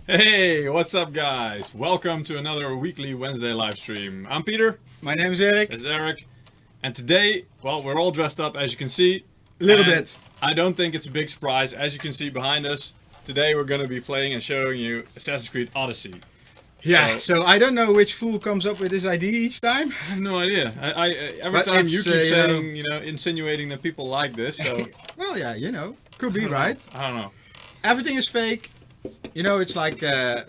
Hey, what's up guys? Welcome to another weekly Wednesday live stream. I'm Peter. My name is Eric. This is Eric. And today, well, we're all dressed up as you can see. A little bit. I don't think it's a big surprise. As you can see behind us, today we're going to be playing and showing you Assassin's Creed Odyssey. Yeah, so I don't know which fool comes up with this idea each time. I have no idea. Every But time it's, you keep you saying, insinuating that people like this, so... Well, yeah, could be, right? I don't know. Everything is fake. It's like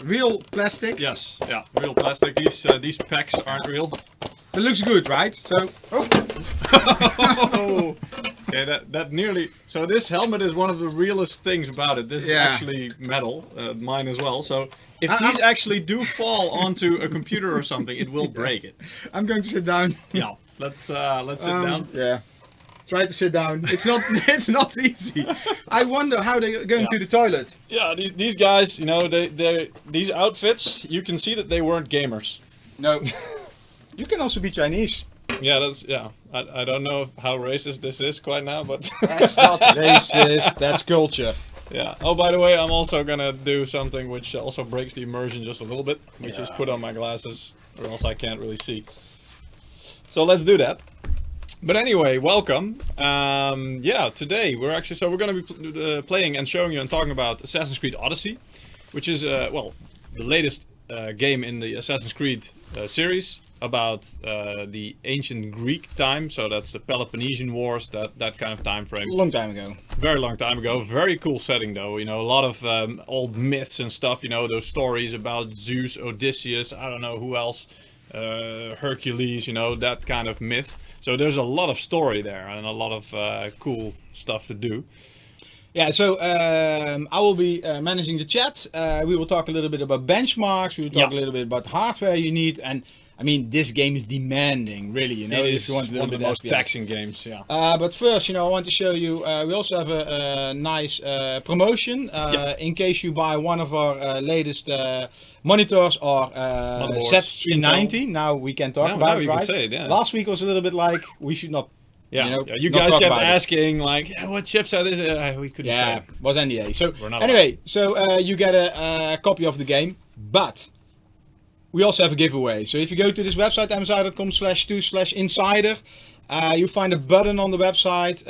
real plastic. Yes, yeah, real plastic. These packs aren't real. It looks good, right? So, Oh. Okay, that nearly... So this helmet is one of the realest things about it. This is actually metal, mine as well. So if these actually do fall onto a computer or something, it will break it. I'm going to sit down. Yeah, let's sit down. Yeah. Try to sit down. It's not easy. I wonder how they're going to the toilet. Yeah, these guys, these outfits, you can see that they weren't gamers. No. You can also be Chinese. Yeah, I don't know how racist this is quite now, but... That's not racist, that's culture. Yeah. Oh, by the way, I'm also gonna do something which also breaks the immersion just a little bit, which is put on my glasses, or else I can't really see. So let's do that. But anyway, welcome. Today we're gonna be playing and showing you and talking about Assassin's Creed Odyssey, which is the latest game in the Assassin's Creed series about the ancient Greek time. So that's the Peloponnesian Wars, that kind of time frame. Long time ago. Very long time ago. Very cool setting though. A lot of old myths and stuff. Those stories about Zeus, Odysseus, I don't know who else, Hercules. That kind of myth. So there's a lot of story there and a lot of cool stuff to do. Yeah, so I will be managing the chat. We will talk a little bit about benchmarks. We will talk a little bit about hardware you need. And I mean, this game is demanding, really. It is one of the most taxing games, yeah. But first, I want to show you, we also have a nice promotion. In case you buy one of our latest monitors or Z390. Now we can talk about it, right? Say it, yeah. Last week was a little bit like, we should not. Yeah, you guys kept asking, like, what chips are this? We couldn't say. Yeah, was NDA. So, anyway, you get a copy of the game, but we also have a giveaway. So if you go to this website, msi.com/2/insider, you find a button on the website.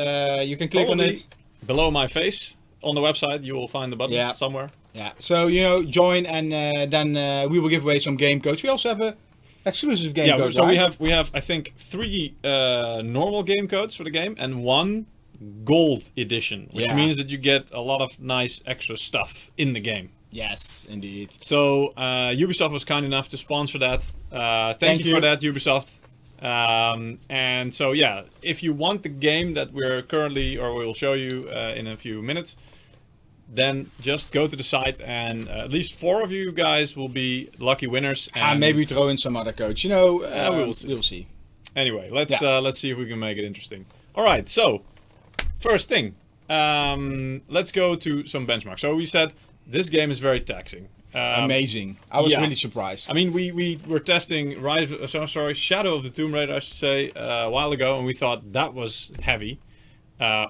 You can click on it. Below my face on the website, you will find the button somewhere. Yeah, so, join and then we will give away some game codes. We also have a exclusive game code, so we have I think 3 normal game codes for the game and 1 gold edition, which means that you get a lot of nice extra stuff in the game. Yes, indeed. So Ubisoft was kind enough to sponsor that. Thank you for that, Ubisoft. And so if you want the game that we're currently, or we will show you in a few minutes, then just go to the site and at least 4 of you guys will be lucky winners. And maybe throw in some other codes. We'll see. Anyway, let's see if we can make it interesting. All right, so first thing, let's go to some benchmarks. So we said this game is very taxing. Amazing. I was really surprised. I mean, we were testing Shadow of the Tomb Raider, I should say, a while ago, and we thought that was heavy,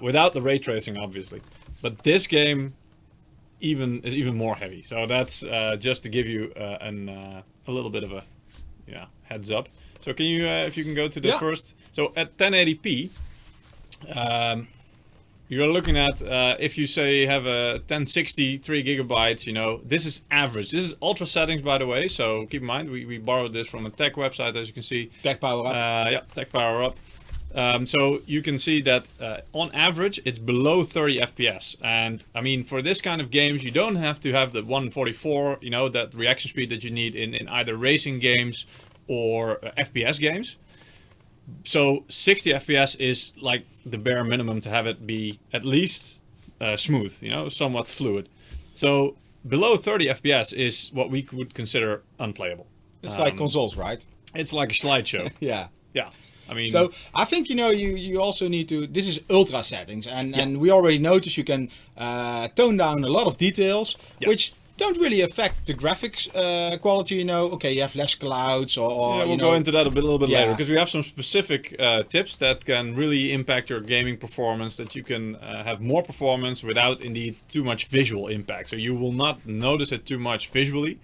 without the ray tracing, obviously. But this game is even more heavy. So that's just to give you a little bit of a heads up. So can you, if you can go to the first, so at 1080p. You're looking at, if you say have a 1060, 3 gigabytes, this is average. This is ultra settings, by the way, so keep in mind, we borrowed this from a tech website, as you can see. Tech Power Up. Tech Power Up. So you can see that on average, it's below 30 FPS. And, I mean, for this kind of games, you don't have to have the 144, that reaction speed that you need in either racing games or FPS games. So 60 FPS is like the bare minimum to have it be at least smooth, somewhat fluid. So below 30 FPS is what we would consider unplayable. It's like consoles, right? It's like a slideshow. Yeah. I mean, so I think you also need to. This is ultra settings, and we already noticed you can tone down a lot of details, which don't really affect the graphics quality. Okay, you have less clouds, or yeah, we'll go into that a little bit later, Yeah. because we have some specific tips that can really impact your gaming performance, that you can have more performance without indeed too much visual impact. So you will not notice it too much visually,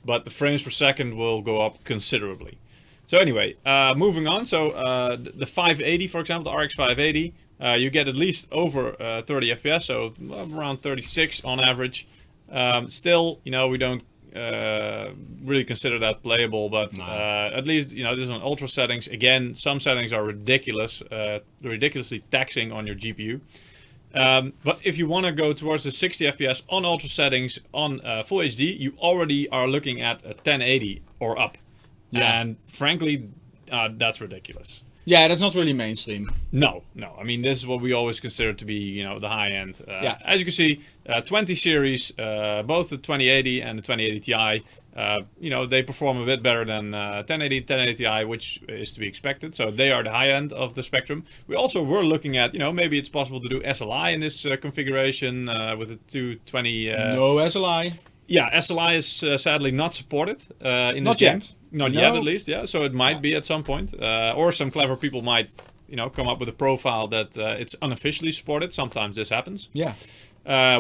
but the frames per second will go up considerably. So anyway, moving on. So the 580, for example, the RX 580, you get at least over 30 FPS, so around 36 on average. Still, we don't really consider that playable, but at least, this is on ultra settings. Again, some settings are ridiculously taxing on your GPU. But if you want to go towards the 60 FPS on ultra settings on full HD, you already are looking at a 1080 or up. Yeah. And frankly, that's ridiculous. Yeah, that's not really mainstream. No. I mean, this is what we always consider to be, the high end. As you can see, 20 series, both the 2080 and the 2080 Ti, they perform a bit better than 1080 Ti, which is to be expected. So they are the high end of the spectrum. We also were looking at, maybe it's possible to do SLI in this configuration with a 220. No SLI. Yeah, SLI is sadly not supported in this Not game. yet. Not yet, at least. Yeah, so it might be at some point, or some clever people might, come up with a profile that it's unofficially supported. Sometimes this happens. Yeah.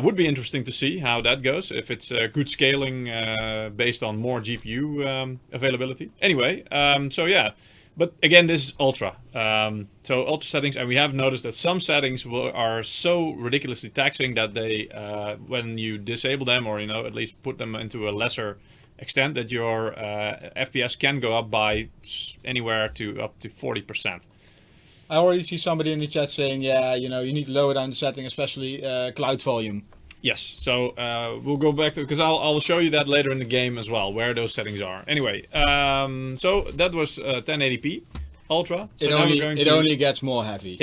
Would be interesting to see how that goes, if it's good scaling based on more GPU availability. Anyway, so yeah. But again, this is ultra. So ultra settings, and we have noticed that some settings are so ridiculously taxing that they, when you disable them, or at least put them into a lesser extent, that your FPS can go up by anywhere to up to 40%. I already see somebody in the chat saying, you need to lower down the setting, especially cloud volume. Yes, so we'll go back to, because I'll show you that later in the game as well, where those settings are. Anyway, so that was 1080p Ultra. So it only gets more heavy.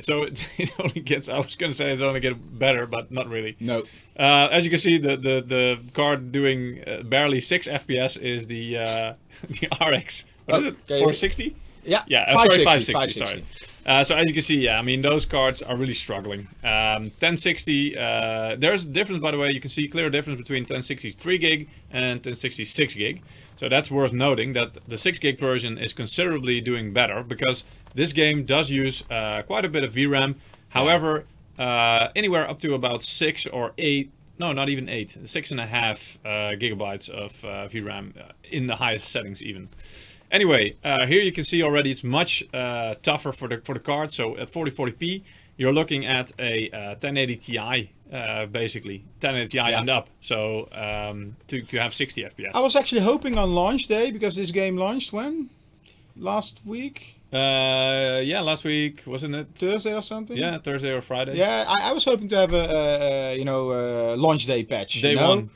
So it only gets, I was going to say it's only getting better, but not really. No. As you can see, the card doing barely 6 FPS is the RX. What is it? 460? Yeah. Yeah. 560. Sorry. So as you can see, I mean, those cards are really struggling. 1060. There's a difference, by the way. You can see clear difference between 1060 3 gig and 1060 6 gig. So that's worth noting that the 6 gig version is considerably doing better, because this game does use quite a bit of VRAM. However, anywhere up to about 6 or 8. No, not even 8. 6.5 gigabytes of VRAM in the highest settings even. Anyway, here you can see already it's much tougher for the card. So at 4040p, you're looking at a 1080 Ti, basically 1080 Ti and up. So to have 60 FPS. I was actually hoping on launch day, because this game launched when? Last week? Last week, wasn't it? Thursday or something? Yeah, Thursday or Friday. Yeah, I was hoping to have a launch day patch. Day one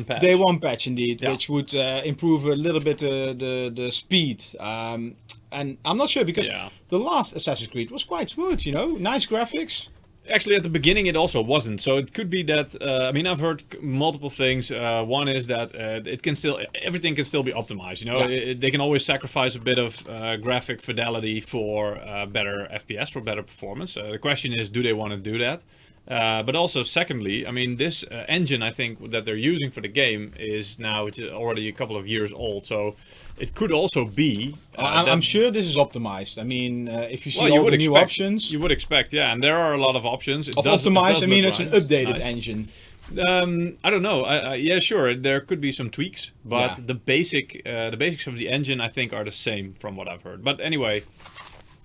patch. Day one patch, indeed, Yeah. which would improve a little bit the speed. And I'm not sure, because the last Assassin's Creed was quite smooth, nice graphics. Actually, at the beginning, it also wasn't. So it could be that. I mean, I've heard multiple things. One is that everything can still be optimized. They can always sacrifice a bit of graphic fidelity for better FPS, for better performance. The question is, do they want to do that? But also, secondly, I mean, this engine, I think, that they're using for the game is now already a couple of years old. So it could also be... I'm sure this is optimized. I mean, if you see all the new options... You would expect, yeah. And there are a lot of options. Optimized, I mean, it's an updated engine. I don't know. Yeah, sure. There could be some tweaks, but the basics of the engine, I think, are the same from what I've heard. But anyway...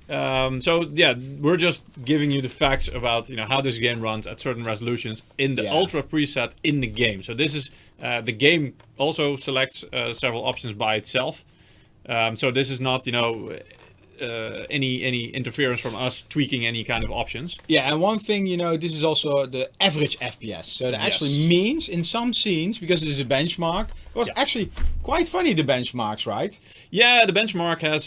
so yeah, we're just giving you the facts about how this game runs at certain resolutions in the Ultra preset in the game. So this is the game also selects several options by itself. So this is not any interference from us tweaking any kind of options. Yeah, and one thing, this is also the average FPS. So that actually means in some scenes, because it is a benchmark, it was actually quite funny, the benchmarks, right? Yeah, the benchmark has...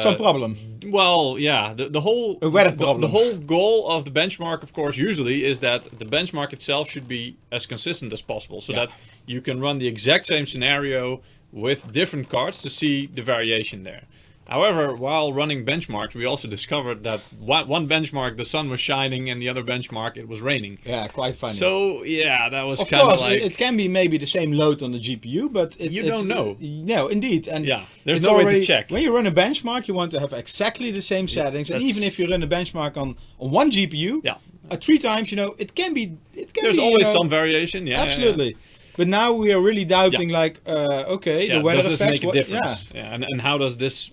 some problem. Well, yeah, the whole... A weather problem. The whole goal of the benchmark, of course, usually is that the benchmark itself should be as consistent as possible, so that you can run the exact same scenario with different cards to see the variation there. However, while running benchmarks, we also discovered that one benchmark the sun was shining, and the other benchmark it was raining. Yeah, quite funny. So yeah, that was of kind of course, like it can be maybe the same load on the GPU, but you don't know. No, indeed, and yeah, there's it's no way already, to check. When you run a benchmark, you want to have exactly the same settings, and even if you run a benchmark on one GPU, yeah, 3 times, it can be. There's always some variation. Yeah, absolutely. Yeah. But now we are really doubting, okay, the weather does this effects. make a difference? Yeah. And how does this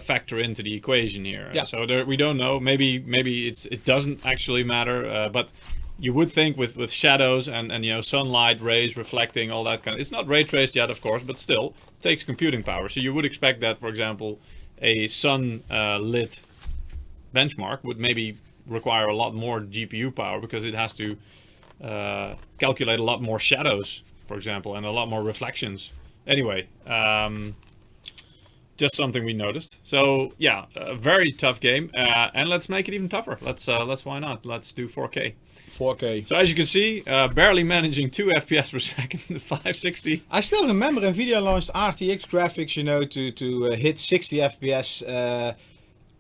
factor into the equation here? Yeah. So we don't know. Maybe it doesn't actually matter. But you would think with shadows and sunlight rays reflecting all that kind of. It's not ray traced yet, of course, but still it takes computing power. So you would expect that, for example, a sun lit benchmark would maybe require a lot more GPU power because it has to calculate a lot more shadows, for example, and a lot more reflections. Anyway, just something we noticed. So yeah, a very tough game, and let's make it even tougher. Let's why not? Let's do 4K. 4K. So as you can see, barely managing 2 FPS per second, 560. I still remember Nvidia launched RTX graphics, to hit 60 FPS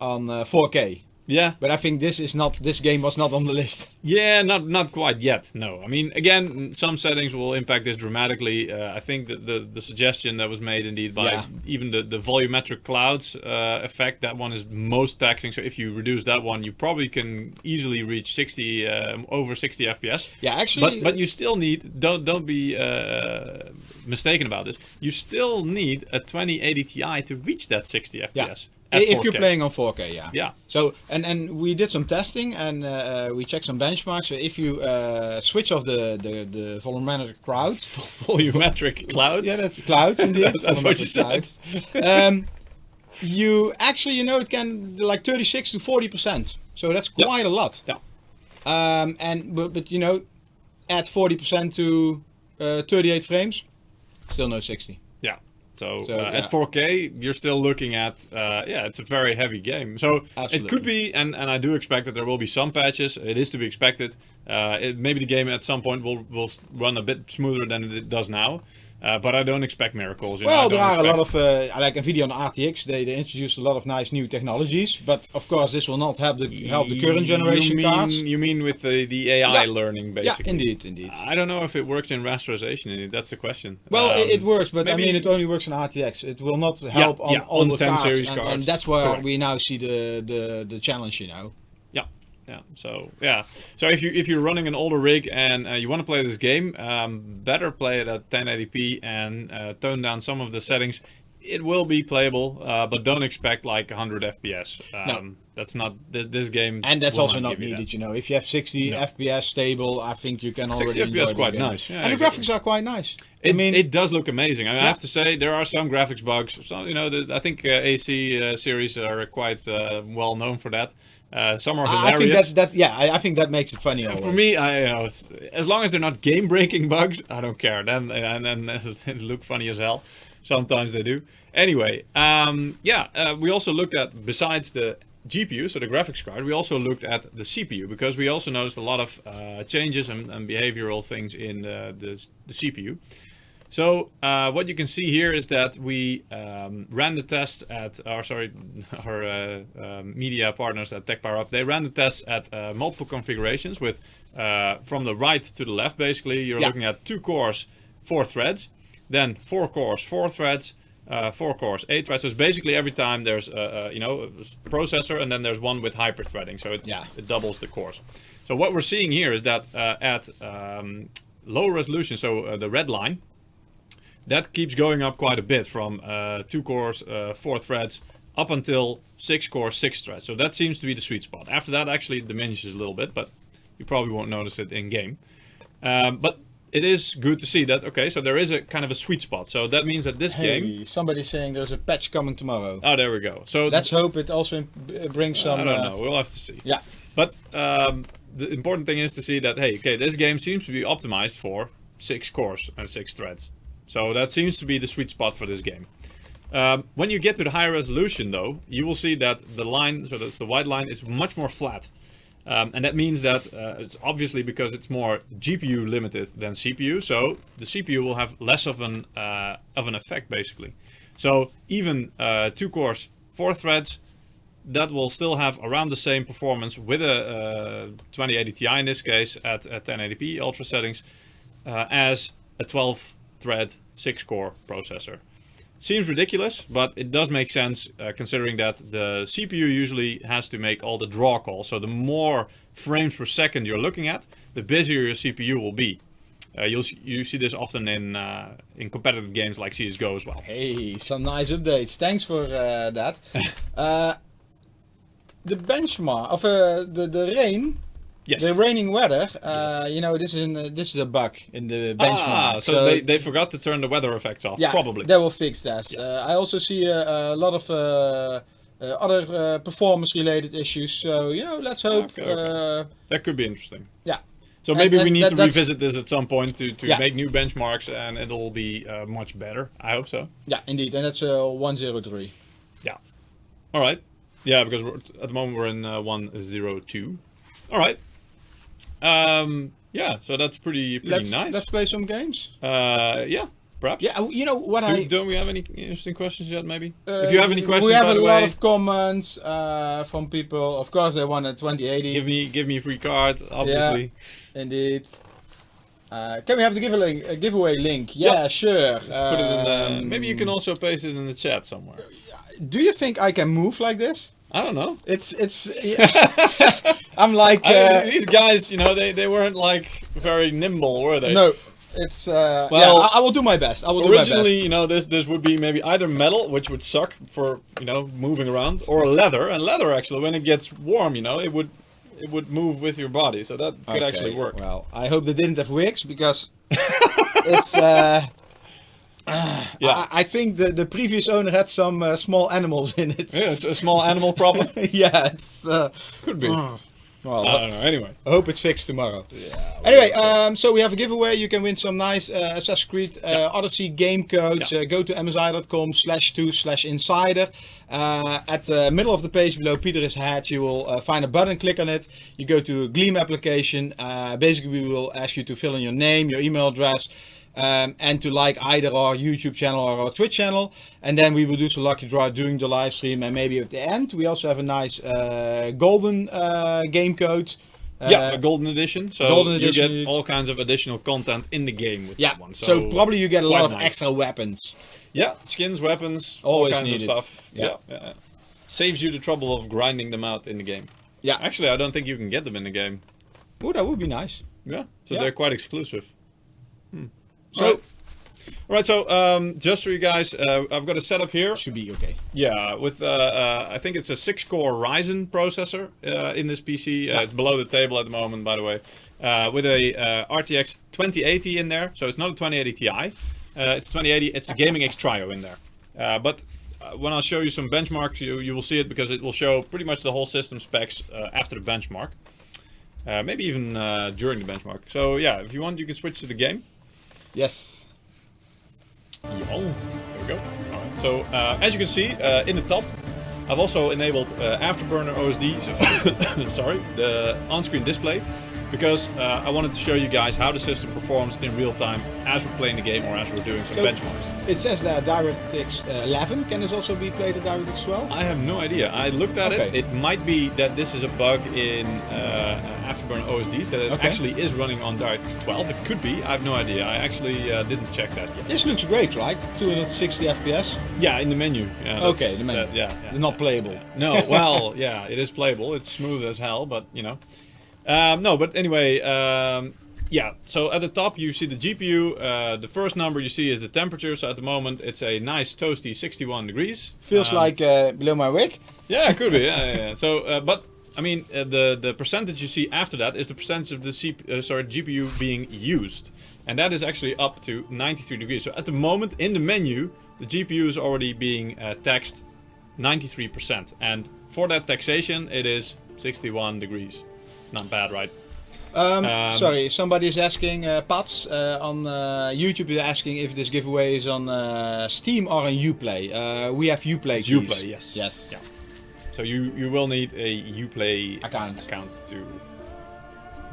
on 4K. Yeah, but I think this game was not on the list. Yeah, not quite yet. No, I mean, again, some settings will impact this dramatically. I think that the suggestion that was made indeed by even the volumetric clouds effect, that one is most taxing. So if you reduce that one, you probably can easily reach 60 over 60 FPS. Yeah, actually, but you still need don't be mistaken about this. You still need a 2080 Ti to reach that 60 FPS. Yeah. If you're playing on 4K, yeah. Yeah. So and we did some testing and we checked some benchmarks. So if you switch off the volumetric clouds, volumetric clouds. Yeah, that's clouds indeed. That's what you said. You actually, it can like 36 to 40%. So that's quite a lot. Yeah. But add 40% to 38 frames, still no 60. So at 4K, you're still looking at, it's a very heavy game. So It could be, and I do expect that there will be some patches. It is to be expected. Maybe the game at some point will run a bit smoother than it does now. But I don't expect miracles. Well, there are a lot of, like Nvidia on RTX, they introduced a lot of nice new technologies. But of course, this will not help the current generation cards. You mean with the AI learning, basically? Yeah, indeed. I don't know if it works in rasterization. That's the question. Well, it works, but maybe, I mean, it only works on RTX. It will not help on all the 10 cards. Series cards. And that's where we now see the challenge, Yeah. So if you're running an older rig and you want to play this game, better play it at 1080p and tone down some of the settings. It will be playable, but don't expect like 100 FPS. No. That's not this game. And that's also not needed, If you have 60 FPS stable, I think you can already 60 FPS is quite nice. Yeah, and the graphics are quite nice. It does look amazing. I have to say there are some graphics bugs. Some, I think AC series are quite well known for that. Some are hilarious. I think that makes it funny. For me, as long as they're not game-breaking bugs, I don't care. Then they look funny as hell. Sometimes they do. Anyway, we also looked at, besides the GPU, so the graphics card, we also looked at the CPU because we also noticed a lot of changes and behavioral things in the CPU. So what you can see here is that we ran the test at our media partners at Tech Power Up. They ran the test at multiple configurations with from the right to the left. Basically, you're looking at 2 cores, 4 threads, then 4 cores, 4 threads, 4 cores, 8 threads. So it's basically every time there's a processor and then there's one with hyper threading. So it doubles the cores. So what we're seeing here is that at low resolution, so the red line. That keeps going up quite a bit from 2 cores, 4 threads, up until 6 cores, 6 threads. So that seems to be the sweet spot. After that, actually, it diminishes a little bit, but you probably won't notice it in game. But it is good to see that, okay, so there is a kind of a sweet spot. So that means that this game... somebody's saying there's a patch coming tomorrow. Oh, there we go. So let's hope it also brings some... I don't know, we'll have to see. Yeah. But the important thing is to see that, hey, okay, this game seems to be optimized for 6 cores and 6 threads. So that seems to be the sweet spot for this game. When you get to the higher resolution, though, you will see that the line, so that's the white line, is much more flat. And that means that it's obviously because it's more GPU limited than CPU. So the CPU will have less of an effect, basically. So even 2 cores, 4 threads, that will still have around the same performance with a 2080 Ti in this case at 1080p ultra settings as a 12-thread 6-core processor. Seems ridiculous, but it does make sense considering that the CPU usually has to make all the draw calls. So the more frames per second you're looking at, the busier your CPU will be. You see this often in competitive games like CSGO as well. Hey, some nice updates. Thanks for that. The benchmark of the rain. Yes. The raining weather, Yes. you know, this is a bug in the benchmark. So they forgot to turn the weather effects off, yeah, probably. They will fix that. Yeah. I also see a lot of other performance-related issues. So, you know, let's hope. Okay. That could be interesting. Yeah. So maybe we need to that's- revisit this at some point to Yeah. make new benchmarks, and it'll be much better. I hope so. Yeah, indeed. And that's 103. Yeah. All right. Yeah, because at the moment we're in 102. All right. Yeah, so that's pretty nice. Let's play some games. Yeah, perhaps. Yeah, you know what Don't we have any interesting questions yet, maybe? If you have any questions, we have by a the lot way, of comments from people. Of course, they want a 2080. give me a free card, obviously. Yeah, indeed. Can we have the giveaway link? Yeah, sure. Just put it in the, maybe you can also paste it in the chat somewhere. Do you think I can move like this? I don't know. It's. I'm like. These guys, you know, they weren't like very nimble, were they? No, it's. Well, yeah, I will do my best. Originally, you know, this would be maybe either metal, which would suck for, you know, moving around, or leather. And leather, actually, when it gets warm, you know, it would move with your body, so that could actually work. Well, I hope they didn't have wigs because it's. Yeah. I think the previous owner had some small animals in it. Yeah, it's a small animal problem. Yeah, it's. Could be. Well, I don't know. Anyway. I hope it's fixed tomorrow. Yeah. Anyway, so we have a giveaway. You can win some nice Assassin's Creed Odyssey game codes. Yeah. Go to msi.com/2/insider. At the middle of the page below Peter's head, you will find a button. Click on it. You go to Gleam application. Basically, we will ask you to fill in your name, your email address, and to like either our YouTube channel or our Twitch channel, and then we will do the lucky draw during the live stream, and maybe at the end we also have a nice golden game code. Yeah, a golden edition. So you get all kinds of additional content in the game with that one. So probably you get a lot of nice. extra weapons. Yeah, skins, weapons, Always all kinds needed. of stuff. Yeah. Saves you the trouble of grinding them out in the game. Yeah. Actually, I don't think you can get them in the game. Oh, that would be nice. Yeah. So Yeah. they're quite exclusive. So, Alright, so just for you guys, I've got a setup here. should be okay. Yeah, with I think it's a 6-core Ryzen processor in this PC. It's below the table at the moment, by the way. With a RTX 2080 in there, so it's not a 2080 Ti. It's 2080. It's a Gaming X Trio in there. But when I'll show you some benchmarks, you will see it because it will show pretty much the whole system specs after the benchmark. Maybe even during the benchmark. So yeah, if you want, you can switch to the game. Yes. There we go. Alright, so as you can see in the top, I've also enabled Afterburner OSD, so sorry, the on-screen display, because I wanted to show you guys how the system performs in real time as we're playing the game or as we're doing some benchmarks. It says that DirectX 11. Can this also be played at DirectX 12? I have no idea. I looked at it. It might be that this is a bug in Afterburner OSDs, that it actually is running on DirectX 12. It could be. I have no idea. I actually didn't check that yet. This looks great, right? 260 FPS. Yeah, in the menu. Yeah, Okay, the menu. Not playable. No, well, yeah, it is playable. It's smooth as hell, but you know. No, but anyway, yeah, so at the top you see the GPU. The first number you see is the temperature. So at the moment it's a nice toasty 61 degrees. Feels like below my wig. Yeah, it could be. Yeah. So, but I mean, the percentage you see after that is the percentage of the GPU being used, and that is actually up to 93 degrees. So at the moment in the menu, the GPU is already being taxed 93%, and for that taxation, it is 61 degrees. Not bad, right? Sorry, somebody is asking, Pats, on YouTube is asking if this giveaway is on Steam or on Uplay. We have Uplay keys. Uplay, yes. Yes. Yeah. So you will need a Uplay account to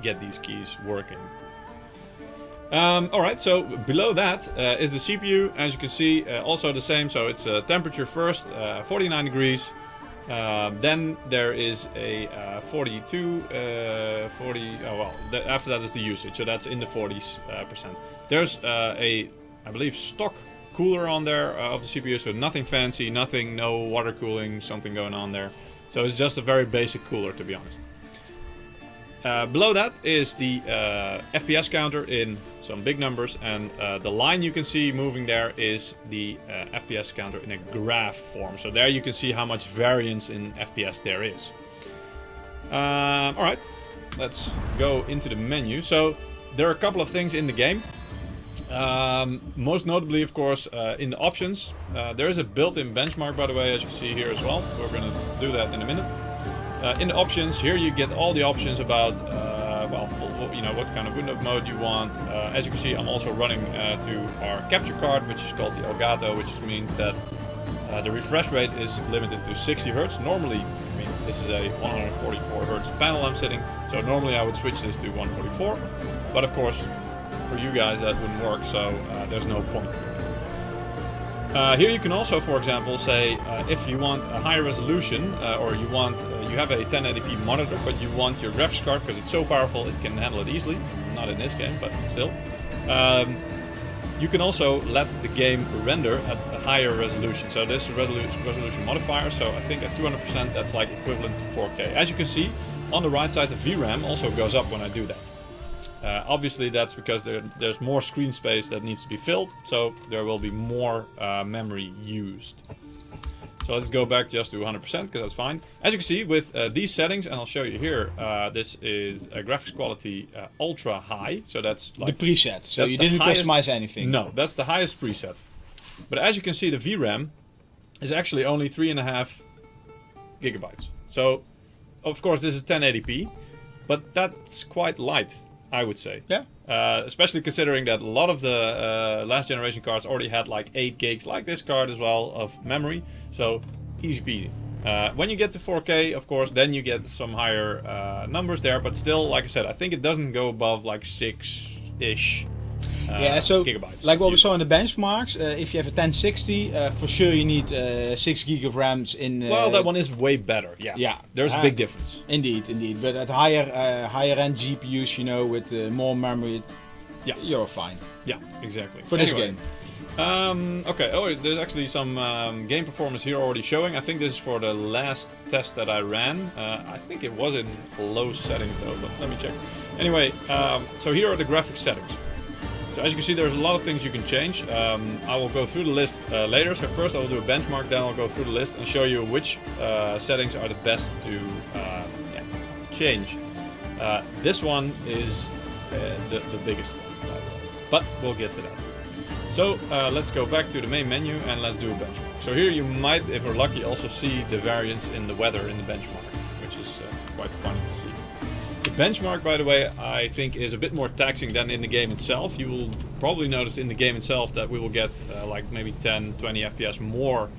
get these keys working. Alright, so below that is the CPU. As you can see, also the same. So it's temperature first, 49 degrees. Then there is a 42, 40. Oh well. After that is the usage, so that's in the 40s percent. There's I believe, stock cooler on there of the CPU, so nothing fancy, no water cooling, something going on there. So it's just a very basic cooler, to be honest. Below that is the FPS counter in some big numbers, and the line you can see moving there is the FPS counter in a graph form. So there you can see how much variance in FPS there is. Alright, let's go into the menu. So there are a couple of things in the game. Most notably, of course, in the options, there is a built-in benchmark, by the way, as you see here as well. We're going to do that in a minute. In the options, here you get all the options about, what kind of window mode you want. As you can see, I'm also running to our capture card, which is called the Elgato, which means that the refresh rate is limited to 60 Hz. Normally, this is a 144 Hz panel I'm sitting, so normally I would switch this to 144, but of course, for you guys that wouldn't work, so there's no point. Here you can also, for example, say if you want a higher resolution, or you have a 1080p monitor, but you want your graphics card, because it's so powerful it can handle it easily. Not in this game, but still. You can also let the game render at a higher resolution. So this is a resolution modifier, so I think at 200% that's like equivalent to 4K. As you can see, on the right side the VRAM also goes up when I do that. Obviously that's because there's more screen space that needs to be filled, so there will be more memory used. So let's go back just to 100% because that's fine. As you can see with these settings, and I'll show you here, this is a graphics quality ultra high, so that's like the preset, so you didn't customize anything. No, that's the highest preset. But as you can see, the VRAM is actually only 3.5 gigabytes. So of course this is 1080p, but that's quite light, I would say. Yeah. Especially considering that a lot of the last generation cards already had like 8 gigs, like this card as well, of memory. So easy peasy. When you get to 4K, of course, then you get some higher numbers there. But still, like I said, I think it doesn't go above like 6-ish gigabytes. Like what we saw in the benchmarks, if you have a 1060, for sure you need 6 gig of RAMs in. Well, that one is way better. Yeah. Yeah. There's a big difference. Indeed. But at higher end GPUs, with more memory, you're fine. Yeah, exactly. For this game. Okay. Oh, there's actually some game performance here already showing. I think this is for the last test that I ran. I think it was in low settings though, but let me check. Anyway, so here are the graphics settings. So as you can see, there's a lot of things you can change. I will go through the list later. So first I will do a benchmark, then I'll go through the list and show you which settings are the best to change. This one is the biggest one, by the way. But we'll get to that. So let's go back to the main menu and let's do a benchmark. So here you might, if we're lucky, also see the variance in the weather in the benchmark, which is quite funny to see. The benchmark, by the way, I think is a bit more taxing than in the game itself. You will probably notice in the game itself that we will get like maybe 10, 20 FPS more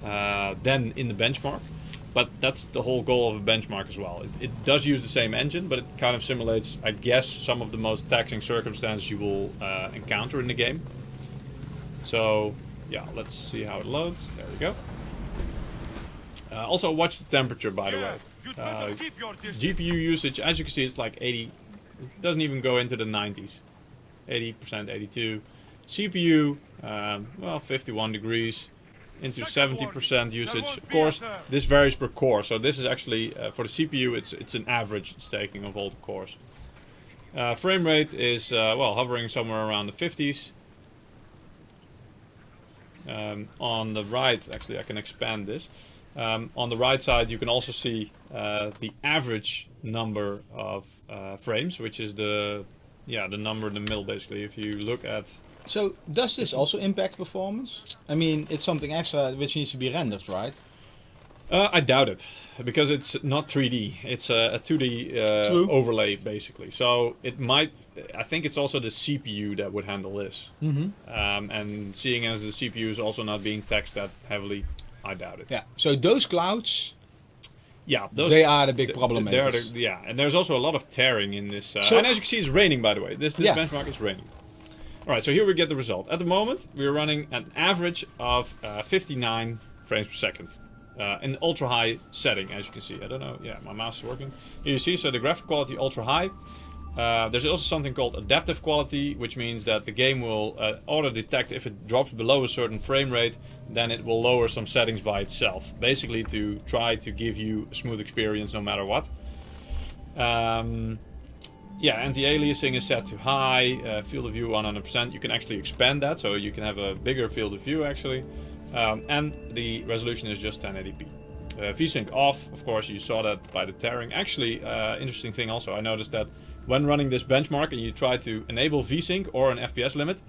than in the benchmark. But that's the whole goal of a benchmark as well. It does use the same engine, but it kind of simulates, I guess, some of the most taxing circumstances you will encounter in the game. So, yeah, let's see how it loads. There we go. Also, watch the temperature, by the way. GPU usage, as you can see, it's like 80. It doesn't even go into the 90s. 80%, 82. CPU, 51 degrees. Into 70% usage. Of course, this varies per core. So this is actually, for the CPU, it's an average it's taking of all the cores. Frame rate is, hovering somewhere around the 50s. On the right, actually I can expand this. On the right side you can also see the average number of frames, which is the number in the middle basically. If you look at... So does this also impact performance? I mean, it's something extra which needs to be rendered, right? I doubt it, because it's not 3D. It's a 2D overlay, basically. So it might... I think it's also the CPU that would handle this. Mm-hmm. And seeing as the CPU is also not being taxed that heavily, I doubt it. Yeah. So those clouds... Yeah, they are the big problem. And there's also a lot of tearing in this. And as you can see, it's raining, by the way. This benchmark is raining. Alright, so here we get the result. At the moment, we're running an average of 59 frames per second. an ultra high setting, as you can see. I don't know. Yeah, my mouse is working. Here you see, so the graphic quality ultra high. There's also something called adaptive quality, which means that the game will auto detect if it drops below a certain frame rate, then it will lower some settings by itself, basically to try to give you a smooth experience no matter what. Yeah, anti-aliasing is set to high, field of view 100%. You can actually expand that, so you can have a bigger field of view actually. And the resolution is just 1080p. VSync off, of course, you saw that by the tearing. Actually, interesting thing also, I noticed that when running this benchmark and you try to enable VSync or an FPS limit,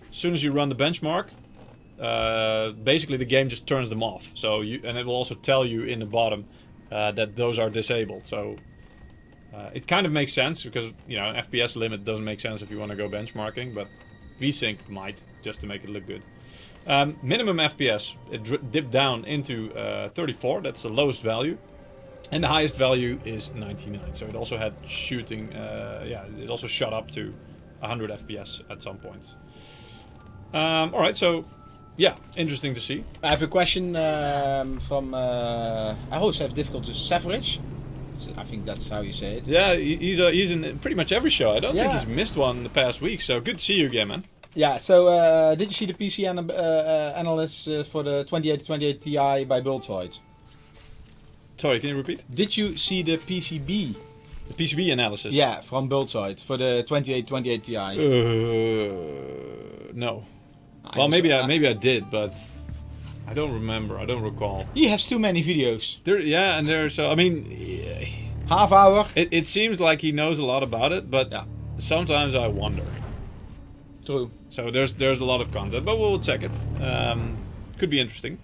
as soon as you run the benchmark, basically the game just turns them off. So and it will also tell you in the bottom that those are disabled. So it kind of makes sense because, you know, an FPS limit doesn't make sense if you want to go benchmarking, but VSync might, just to make it look good. Minimum FPS, it dipped down into 34, that's the lowest value. And the highest value is 99, so it also had shooting, yeah, it also shot up to 100 FPS at some point. Alright, so, yeah, interesting to see. I have a question from, I always have difficulty with Severage. I think that's how you say it. Yeah, he's in pretty much every show. I don't think he's missed one in the past week, so good to see you again, man. Yeah, so did you see the PC analysis for the 2828 Ti by Bultoid? Sorry, can you repeat? Did you see the PCB? The PCB analysis? Yeah, from Bultoid for the 2828 Ti. No. Well, maybe I did, but I don't remember. I don't recall. He has too many videos. Yeah, and there's I mean, half hour. It seems like he knows a lot about it, but sometimes I wonder. True. So there's a lot of content, but we'll check it. Could be interesting.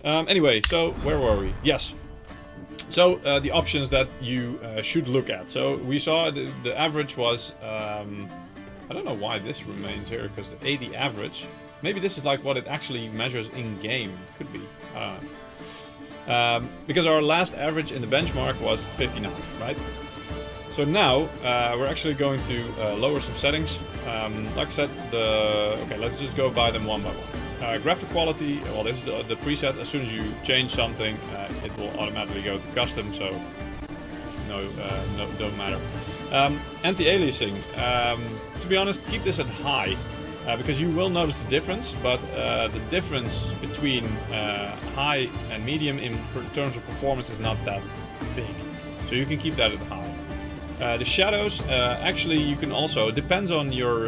Anyway, so where were we? Yes. So the options that you should look at. So we saw the average was, I don't know why this remains here, because the 80 average, maybe this is like what it actually measures in game. Could be. I don't know. Because our last average in the benchmark was 59, right? So now we're actually going to lower some settings. Like I said, okay, let's just go by them one by one. Graphic quality, well, this is the preset. As soon as you change something, it will automatically go to custom, so no, don't matter. Anti-aliasing, to be honest, keep this at high, because you will notice the difference, but the difference between high and medium in terms of performance is not that big. So you can keep that at high. The shadows, actually you can also, it depends on your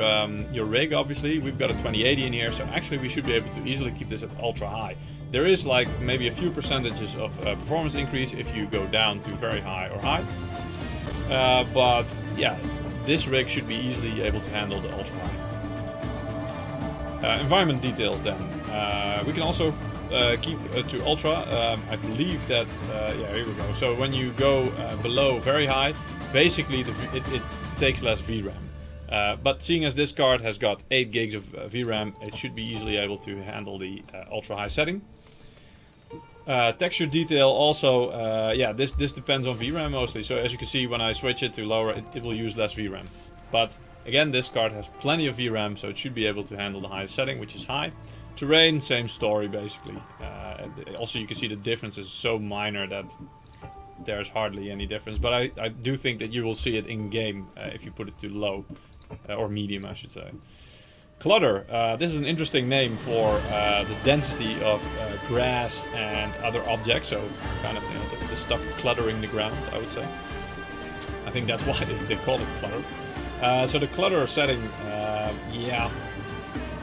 rig obviously. We've got a 2080 in here, so actually we should be able to easily keep this at ultra high. There is like maybe a few percentages of performance increase if you go down to very high or high. But yeah, this rig should be easily able to handle the ultra high. Environment details then. We can also keep to ultra. I believe that, yeah, here we go. So when you go below very high, basically it takes less VRAM. But seeing as this card has got 8 gigs of VRAM, it should be easily able to handle the ultra high setting. Texture detail also, yeah, this depends on VRAM mostly. So as you can see, when I switch it to lower, it will use less VRAM. But again, this card has plenty of VRAM, so it should be able to handle the highest setting, which is high. Terrain, same story basically. Also you can see the difference is so minor that there's hardly any difference, but I do think that you will see it in game if you put it to low, or medium I should say. Clutter, this is an interesting name for the density of grass and other objects, so kind of, you know, the stuff cluttering the ground, I would say. I think that's why they call it clutter. So the clutter setting, yeah,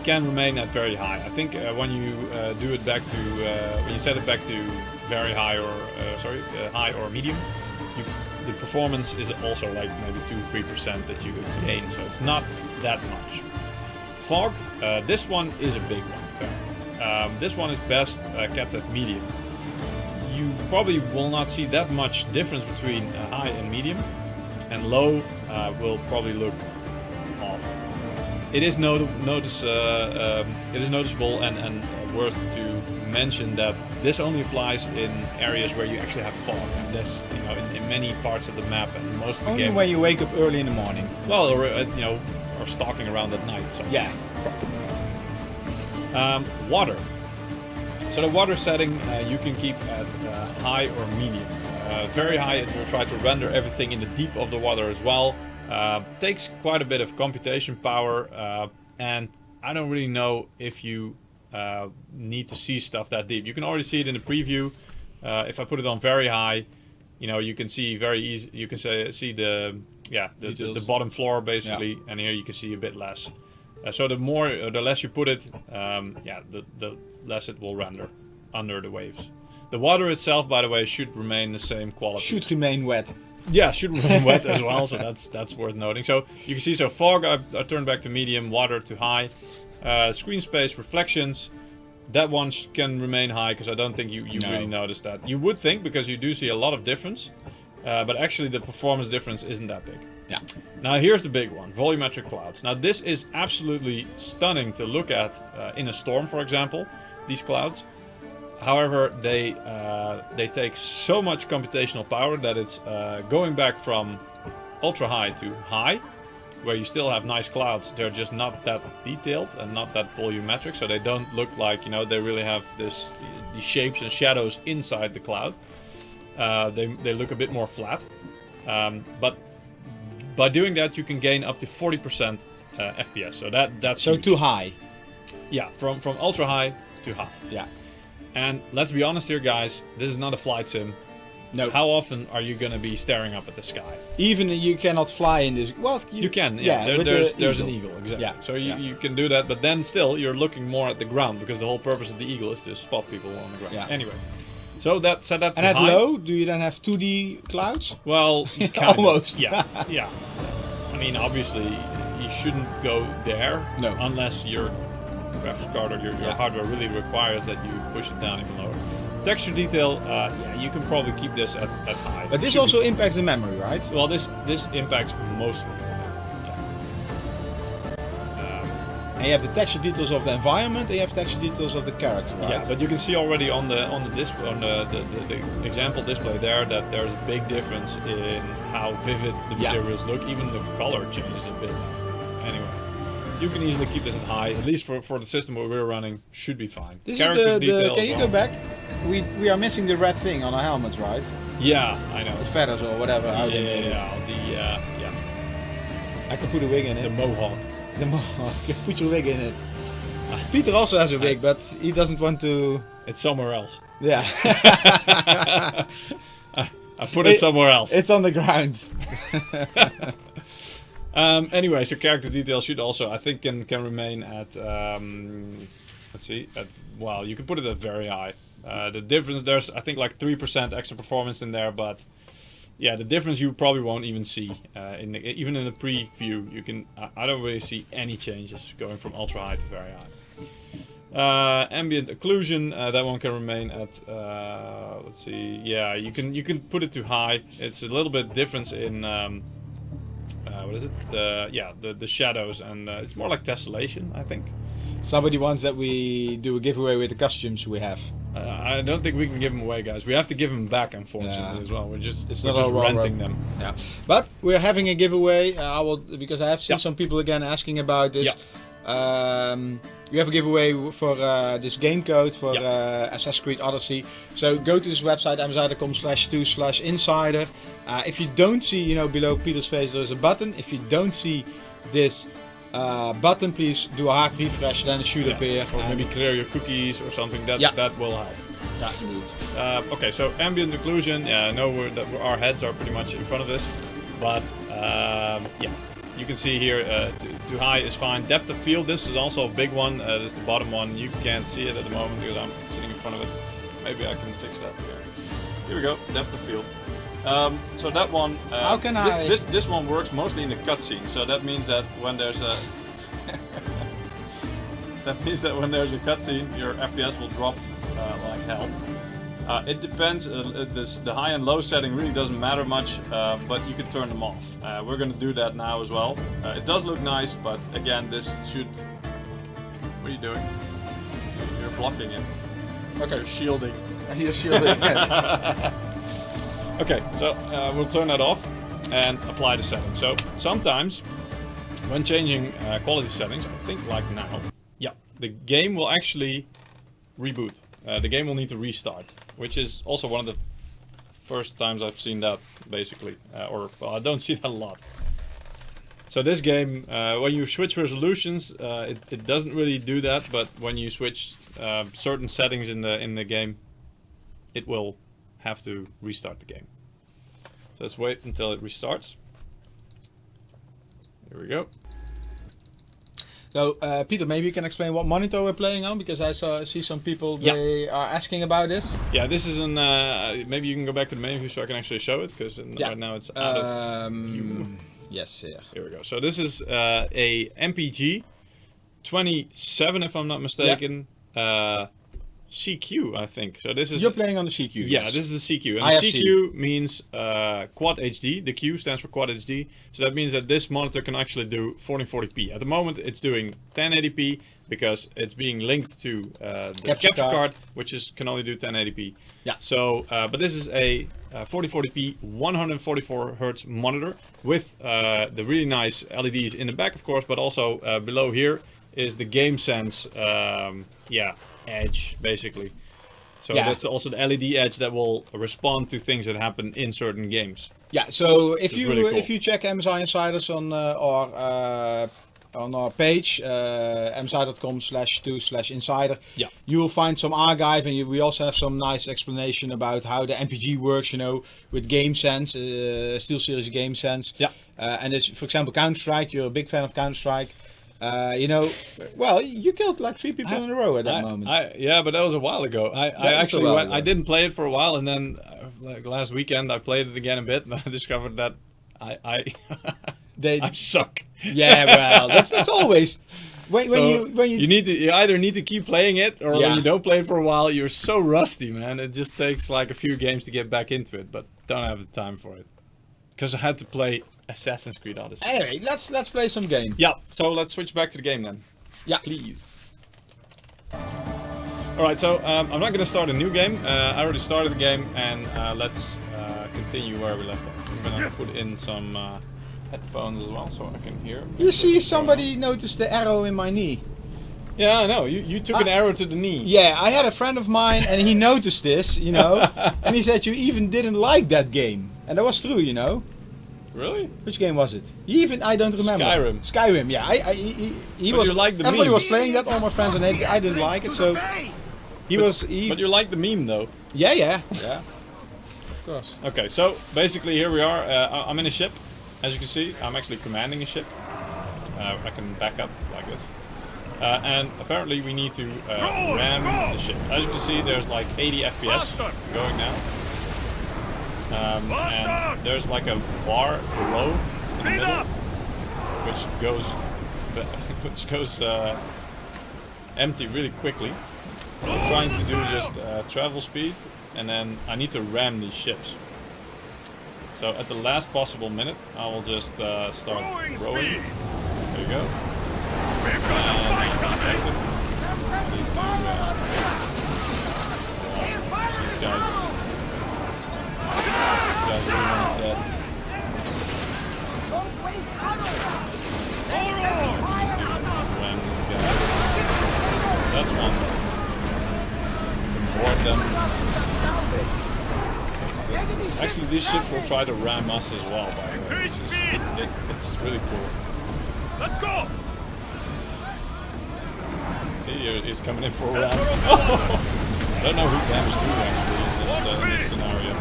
can remain at very high. I think when you do it back to, when you set it back to very high or high or medium, the performance is also like maybe 2-3% that you gain, so it's not that much. Fog, this one is a big one. This one is best kept at medium. You probably will not see that much difference between high and medium, and low will probably look off. It is noticeable and worth to mention that this only applies in areas where you actually have fog, and this, you know, in many parts of the map and most of the game. Only when you wake up early in the morning. Well, or you know, or stalking around at night. So. Yeah. Water. So the water setting you can keep at high or medium. Very high, it will try to render everything in the deep of the water as well. Takes quite a bit of computation power, and I don't really know if you need to see stuff that deep. You can already see it in the preview. If I put it on very high, you know, you can see very easy. You can see the bottom floor basically, and here you can see a bit less. So the less you put it, the less it will render under the waves. The water itself, by the way, should remain the same quality. Should remain wet. Yeah, should remain wet as well. So that's worth noting. So you can see, so fog I turned back to medium, water to high, screen space, reflections. That one can remain high because I don't think you really notice that. You would think, because you do see a lot of difference, but actually the performance difference isn't that big. Yeah. Now here's the big one, volumetric clouds. Now this is absolutely stunning to look at in a storm, for example, these clouds. However, they take so much computational power that it's going back from ultra high to high, where you still have nice clouds. They're just not that detailed and not that volumetric, so they don't look like, you know, they really have these shapes and shadows inside the cloud. They look a bit more flat, but by doing that you can gain up to 40% FPS. So that's so huge. too high. Yeah, from ultra high to high. Yeah. And let's be honest here, guys, this is not a flight sim. No. How often are you going to be staring up at the sky? Even you cannot fly in this. Well, you can. Yeah, there's an eagle, exactly. Yeah. So you can do that, but then still you're looking more at the ground, because the whole purpose of the eagle is to spot people on the ground. Yeah. Anyway, so set that to and at high. low, do you then have 2D clouds? Well, almost. Yeah, yeah. I mean, obviously, you shouldn't go there unless your graphics card or your hardware really requires that you push it down even lower. Texture detail, you can probably keep this at high. But this also impacts the memory, right? Well, this impacts mostly. And you have the texture details of the environment, and you have texture details of the character, right? Yeah, but you can see already on the display, on the example display there, that there's a big difference in how vivid the materials look. Even the color changes a bit. Anyway, you can easily keep this at high. At least for the system what we're running, should be fine. This is the can you go back? We are missing the red thing on our helmets, right? Yeah, I know. The feathers or whatever. I can put a wig in it. The mohawk. The mohawk. You put your wig in it. Peter also has a wig, but he doesn't want to. It's somewhere else. Yeah. I put it somewhere else. It's on the ground. Anyway, so character details should also, I think, can remain at. Let's see. Well, you can put it at very high. The difference, there's I think like 3% extra performance in there, but yeah, the difference you probably won't even see even in the preview. You can I don't really see any changes going from ultra high to very high. Ambient occlusion, that one can remain at let's see. Yeah, you can put it to high. It's a little bit difference in what is it? The shadows, and it's more like tessellation, I think. Somebody wants that we do a giveaway with the costumes we have. I don't think we can give them away, guys. We have to give them back, unfortunately, as well. We're just renting them. Yeah, but we're having a giveaway. Because I have seen some people again asking about this. Yeah. We have a giveaway for this game code for Assassin's Creed Odyssey. So go to this website, msi.com/2/insider. If you don't see, below Peter's face there's a button. If you don't see this button, please do a hard refresh, then it should appear. Or maybe clear your cookies or something. That will help. Yeah, indeed. Okay, so ambient occlusion. I know that our heads are pretty much in front of this, but you can see here too high is fine. Depth of field, this is also a big one. This is the bottom one. You can't see it at the moment because I'm sitting in front of it. Maybe I can fix that here. Here we go, depth of field. So that one, how can this one works mostly in the cutscene. So that means that when there's a cutscene, your FPS will drop like hell. It depends. The high and low setting really doesn't matter much, but you can turn them off. We're going to do that now as well. It does look nice, but again, this should. What are you doing? You're blocking it. Okay. You're shielding. You're shielding it. Okay, so we'll turn that off and apply the settings. So sometimes when changing quality settings, I think like now, the game will actually reboot. the game will need to restart, which is also one of the first times I've seen that, basically. Well, I don't see that a lot. So this game, when you switch resolutions, it doesn't really do that, but when you switch certain settings in the game, it will have to restart the game. So let's wait until it restarts. Here we go. So, Peter, maybe you can explain what monitor we're playing on, because I see some people, they are asking about this. Yeah, this is an, maybe you can go back to the menu so I can actually show it, because right now it's out of view. Yes, yeah. Here we go. So this is a MPG 27, if I'm not mistaken. CQ, I think. So this is. You're playing on the CQ. Yeah, yes. this is the CQ, and the CQ means Quad HD. The Q stands for Quad HD. So that means that this monitor can actually do 1440p. At the moment, it's doing 1080p because it's being linked to the capture card, which can only do 1080p. Yeah. So, but this is a 4040p 144 hertz monitor with the really nice LEDs in the back, of course, but also below here is the GameSense edge, basically. So that's also the LED edge that will respond to things that happen in certain games. Yeah, so if you check MSI Insiders on our page, msi.com/2/insider, you will find some archive, and we also have some nice explanation about how the MPG works, with GameSense, SteelSeries GameSense. Yeah. And it's, for example, Counter-Strike. You're a big fan of Counter-Strike. Well, you killed like 3 people in a row at that moment. Yeah, but that was a while ago. I didn't play it for a while, and then like last weekend I played it again a bit, and I discovered that I suck. Yeah, well, that's always when you either need to keep playing it, or when you don't play it for a while, you're so rusty, man. It just takes like a few games to get back into it, but don't have the time for it because I had to play Assassin's Creed Odyssey. Anyway, let's play some game. Yeah, so let's switch back to the game then. Yeah, please. All right, so I'm not going to start a new game. I already started the game, and let's continue where we left off. I'm going to put in some headphones as well, so I can hear. You see, somebody noticed the arrow in my knee. Yeah, I know. You took an arrow to the knee. Yeah, I had a friend of mine, and he noticed this, and he said you even didn't like that game, and that was true, Really? Which game was it? I don't remember. Skyrim, yeah. He was. You like the everybody meme. was playing that, all my friends, and I didn't like it, so. But you like the meme, though. Yeah. Of course. Okay, so basically here we are. I'm in a ship. As you can see, I'm actually commanding a ship. I can back up like this. And apparently we need to ram the ship. As you can see, there's like 80 FPS going now. And there's like a bar below in the middle, which goes empty really quickly. I'm trying to do just travel speed, and then I need to ram these ships. So at the last possible minute, I will just start rowing. There you go. These guys. That's one. You can board them. Actually, these ships will try to ram us as well, by the way. It's really cool. Let's go! See, he's coming in for a ram. I don't know who damaged who actually in this scenario.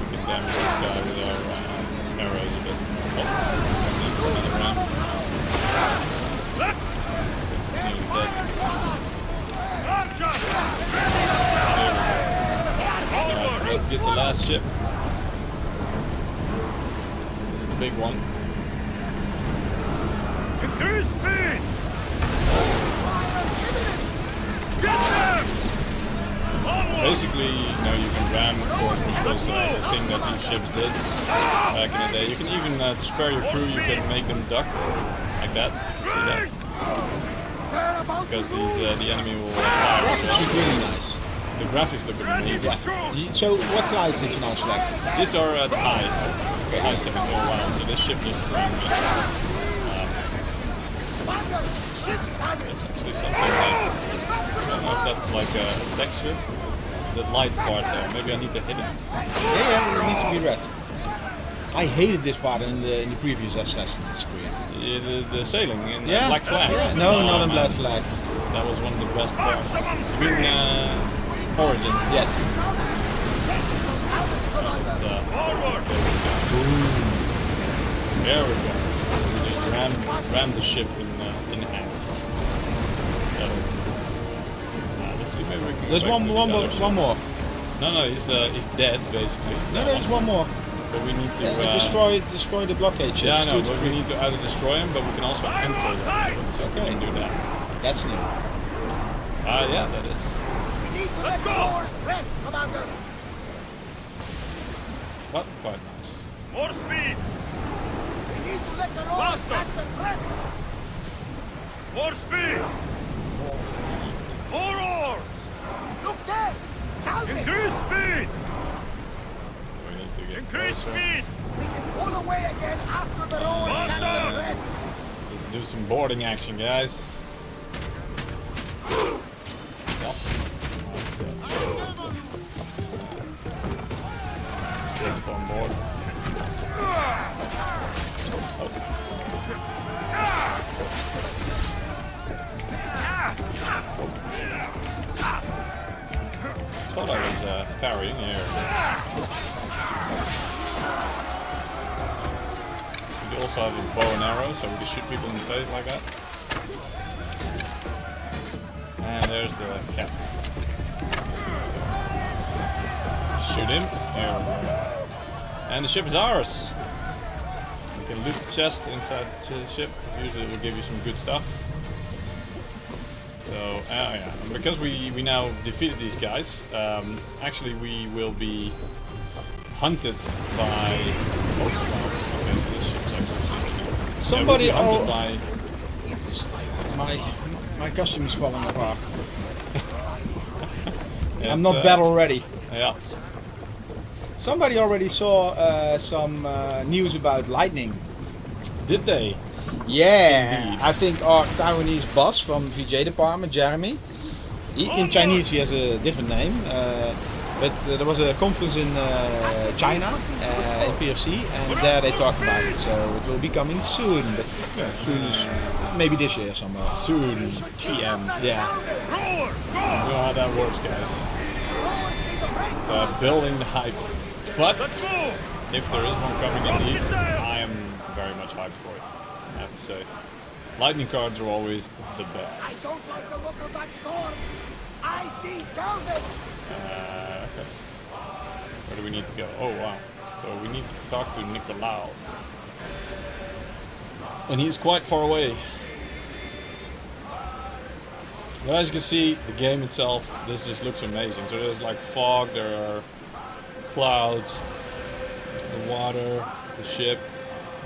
We can damage this guy with our arrows a bit. Another ram. Nearly dead. Alright, let's get the last ship. This is the big one. Increase speed! Get them! Basically, you can ram, of course, which was a thing that these ships did back in the day. You can even, to spare your crew, you can make them duck, like that. See that? Because the enemy will fire. Which is really nice. The graphics look amazing. Yeah. So, what guys did you now select? These are the high settings for a while, so this ship just ran me. Ship's damaged. That's actually something that, I don't know if that's like a texture. The light part there, maybe I need to hit it. Yeah, it needs to be red. I hated this part in the previous Assassin's Creed. Yeah, the sailing in Yeah. Black Flag. Yeah. No, Oh, not in man. Black Flag. That was one of the best parts. You mean Origins? Yes. It's, Forward. there we go. We just rammed the ship in half. Yeah, let's do this. Let's see, maybe we can. There's go back one to the more. other ship. One more. No, he's dead basically. No, there's one more. But we need to Destroy the blockade ships. Yeah, I know, 2 to but 3. we need to either destroy him, but we can also enter them. So let's see if we can do that. That's new. Yeah, that is. Let's go. But quite nice. More speed. Faster. More speed. More oars. Increase speed. We need to get Increase closer. speed. Faster. Let's do some boarding action, guys. Let's on board. Thought I was parrying here. We also have a bow and arrow, so we can shoot people in the face like that. And there's the cap. Shoot him. There we go. And the ship is ours. We can loot the chest inside the ship. Usually it will give you some good stuff. So, yeah, and because we now defeated these guys, actually we will be hunted by... Oh, wow. Okay, so this ship's actually... Somebody yeah, we'll be hunted by... My costume is falling apart. Yeah, I'm not battle ready. Yeah. Somebody already saw some news about lightning. Did they? Yeah, Indeed. I think our Taiwanese boss from VJ department, Jeremy. In Chinese he has a different name, but there was a conference in China, in PRC, and there they talked about it. So it will be coming soon, but soon is maybe this year somewhere. Soon. TM. Yeah. Rowers, You go. know how that works, guys. It's building the hype. But Let's move. if there is one coming indeed, I am very much hyped for it, I have to say. Lightning cards are always the best. Don't like the look of that storm. I see salvage. Okay. Where do we need to go? Oh wow. So we need to talk to Nikolaus. And he's quite far away. But as you can see, the game itself, this just looks amazing. So there's like fog, there are clouds, the water, the ship,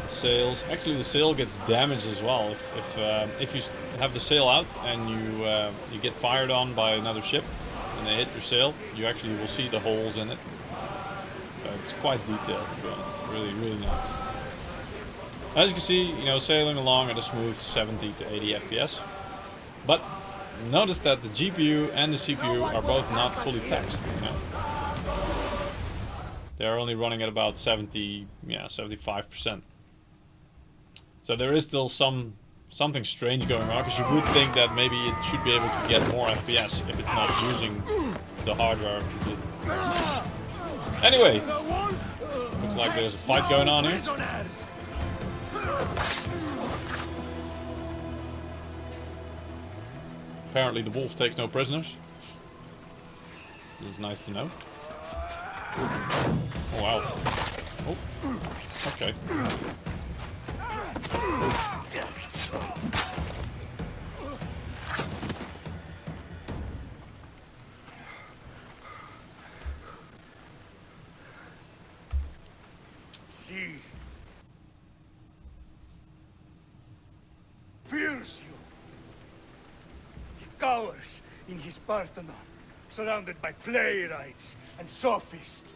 the sails. Actually, the sail gets damaged as well. If you have the sail out and you get fired on by another ship and they hit your sail, you actually will see the holes in it. It's quite detailed, to be honest. Really, really nice. As you can see, sailing along at a smooth 70 to 80 FPS. But notice that the GPU and the CPU are both not fully taxed. They're only running at about 75%. So there is still something strange going on, because you would think that maybe it should be able to get more FPS if it's not using the hardware completely. Anyway, looks like there's a fight going on here. Apparently the wolf takes no prisoners. This is nice to know. Oh wow. Oh. Okay. See. Fears you. He cowers in his Parthenon, surrounded by playwrights and sophists.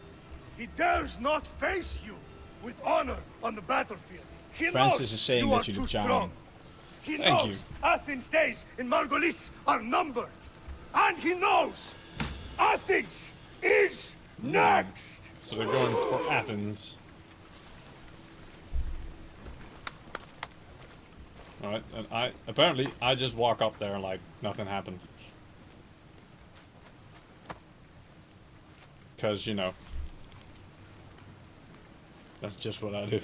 He dares not face you with honor on the battlefield. He Francis knows is saying you that are you too look charming. strong. He Thank knows you. Athens' days in Margolis are numbered. And he knows Athens is next! So they're going for Athens. Alright, and apparently I just walk up there like nothing happened. Because, you know, that's just what I do.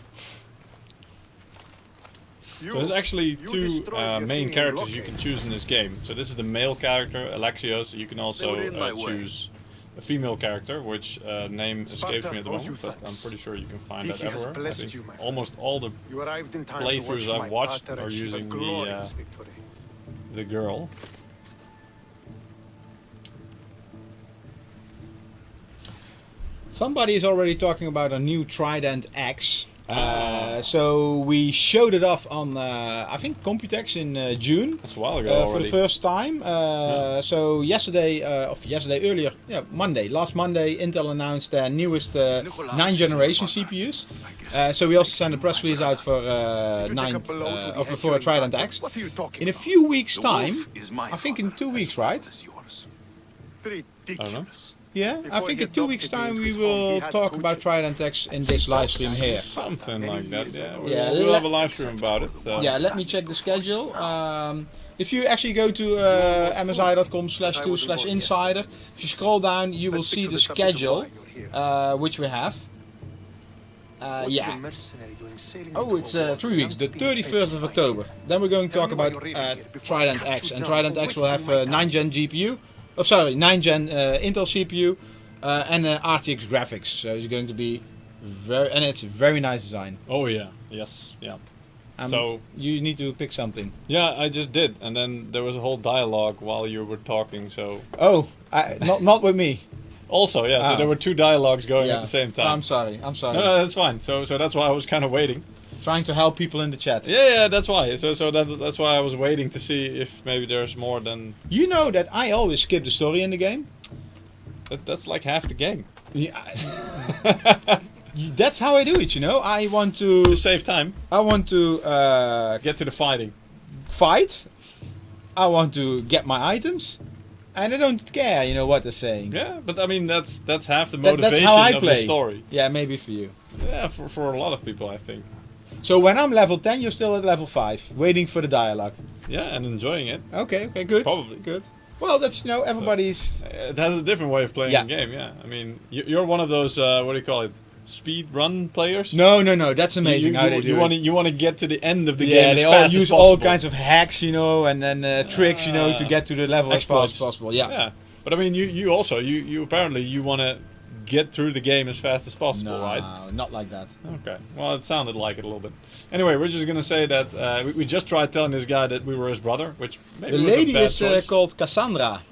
So there's actually two main characters you can choose in this game. So this is the male character, Alexios. You can also choose a female character, which name escapes me at the moment, but I'm pretty sure you can find that everywhere. I think almost all the playthroughs I've watched are using the girl. Somebody is already talking about a new Trident X. So we showed it off on, I think, Computex in June. That's a while ago for the first time. So yesterday, earlier, Monday, last Monday, Intel announced their newest 9th generation CPUs. So we also sent a press release out for for Trident X. In a few weeks' time, I think in 2 weeks, right? I don't know. Yeah, I think in 2 weeks' time we will talk about Trident X in this live stream here. Something like that, yeah. Yeah, We'll have a live stream about it. So. Yeah, let me check the schedule. If you actually go to msi.com/2/insider, if you scroll down, you will see the schedule, which we have. Yeah. Oh, it's 3 weeks, the 31st of October. Then we're going to talk about Trident X, and Trident X will have a 9th gen GPU. Oh, sorry, 9th gen Intel CPU and RTX graphics. So it's going to be it's a very nice design. Oh yeah, yes, yeah. So you need to pick something. Yeah, I just did, and then there was a whole dialogue while you were talking. So not with me. Also, yeah. So there were two dialogues going at the same time. I'm sorry. No, that's fine. So that's why I was kind of waiting. Trying to help people in the chat. Yeah, that's why. So that's why I was waiting to see if maybe there's more than. You know that I always skip the story in the game. That's like half the game. Yeah, that's how I do it. You know, I want to save time. I want to get to the fighting. Fight. I want to get my items. And I don't care, you know, what they're saying. Yeah, but I mean that's half the motivation that's how I of play. The story. Yeah, maybe for you. Yeah, for a lot of people, I think. So when I'm level 10, you're still at level 5, waiting for the dialogue. Yeah, and enjoying it. Okay, good. Probably. Good. Well, that's, you know, everybody's... It has a different way of playing the game, yeah. I mean, you're one of those, what do you call it? Speed run players? No, that's amazing how they do it. You want to get to the end of the game Yeah, they as all fast as use possible. all kinds of hacks, you know, and then tricks, you know, to get to the level as fast as possible. Yeah. But I mean, you also apparently you want to get through the game as fast as possible, right? No, not like that. Okay. Well, it sounded like it a little bit. Anyway, we're just gonna say that we just tried telling this guy that we were his brother, which maybe the was lady a bad is choice. called Cassandra.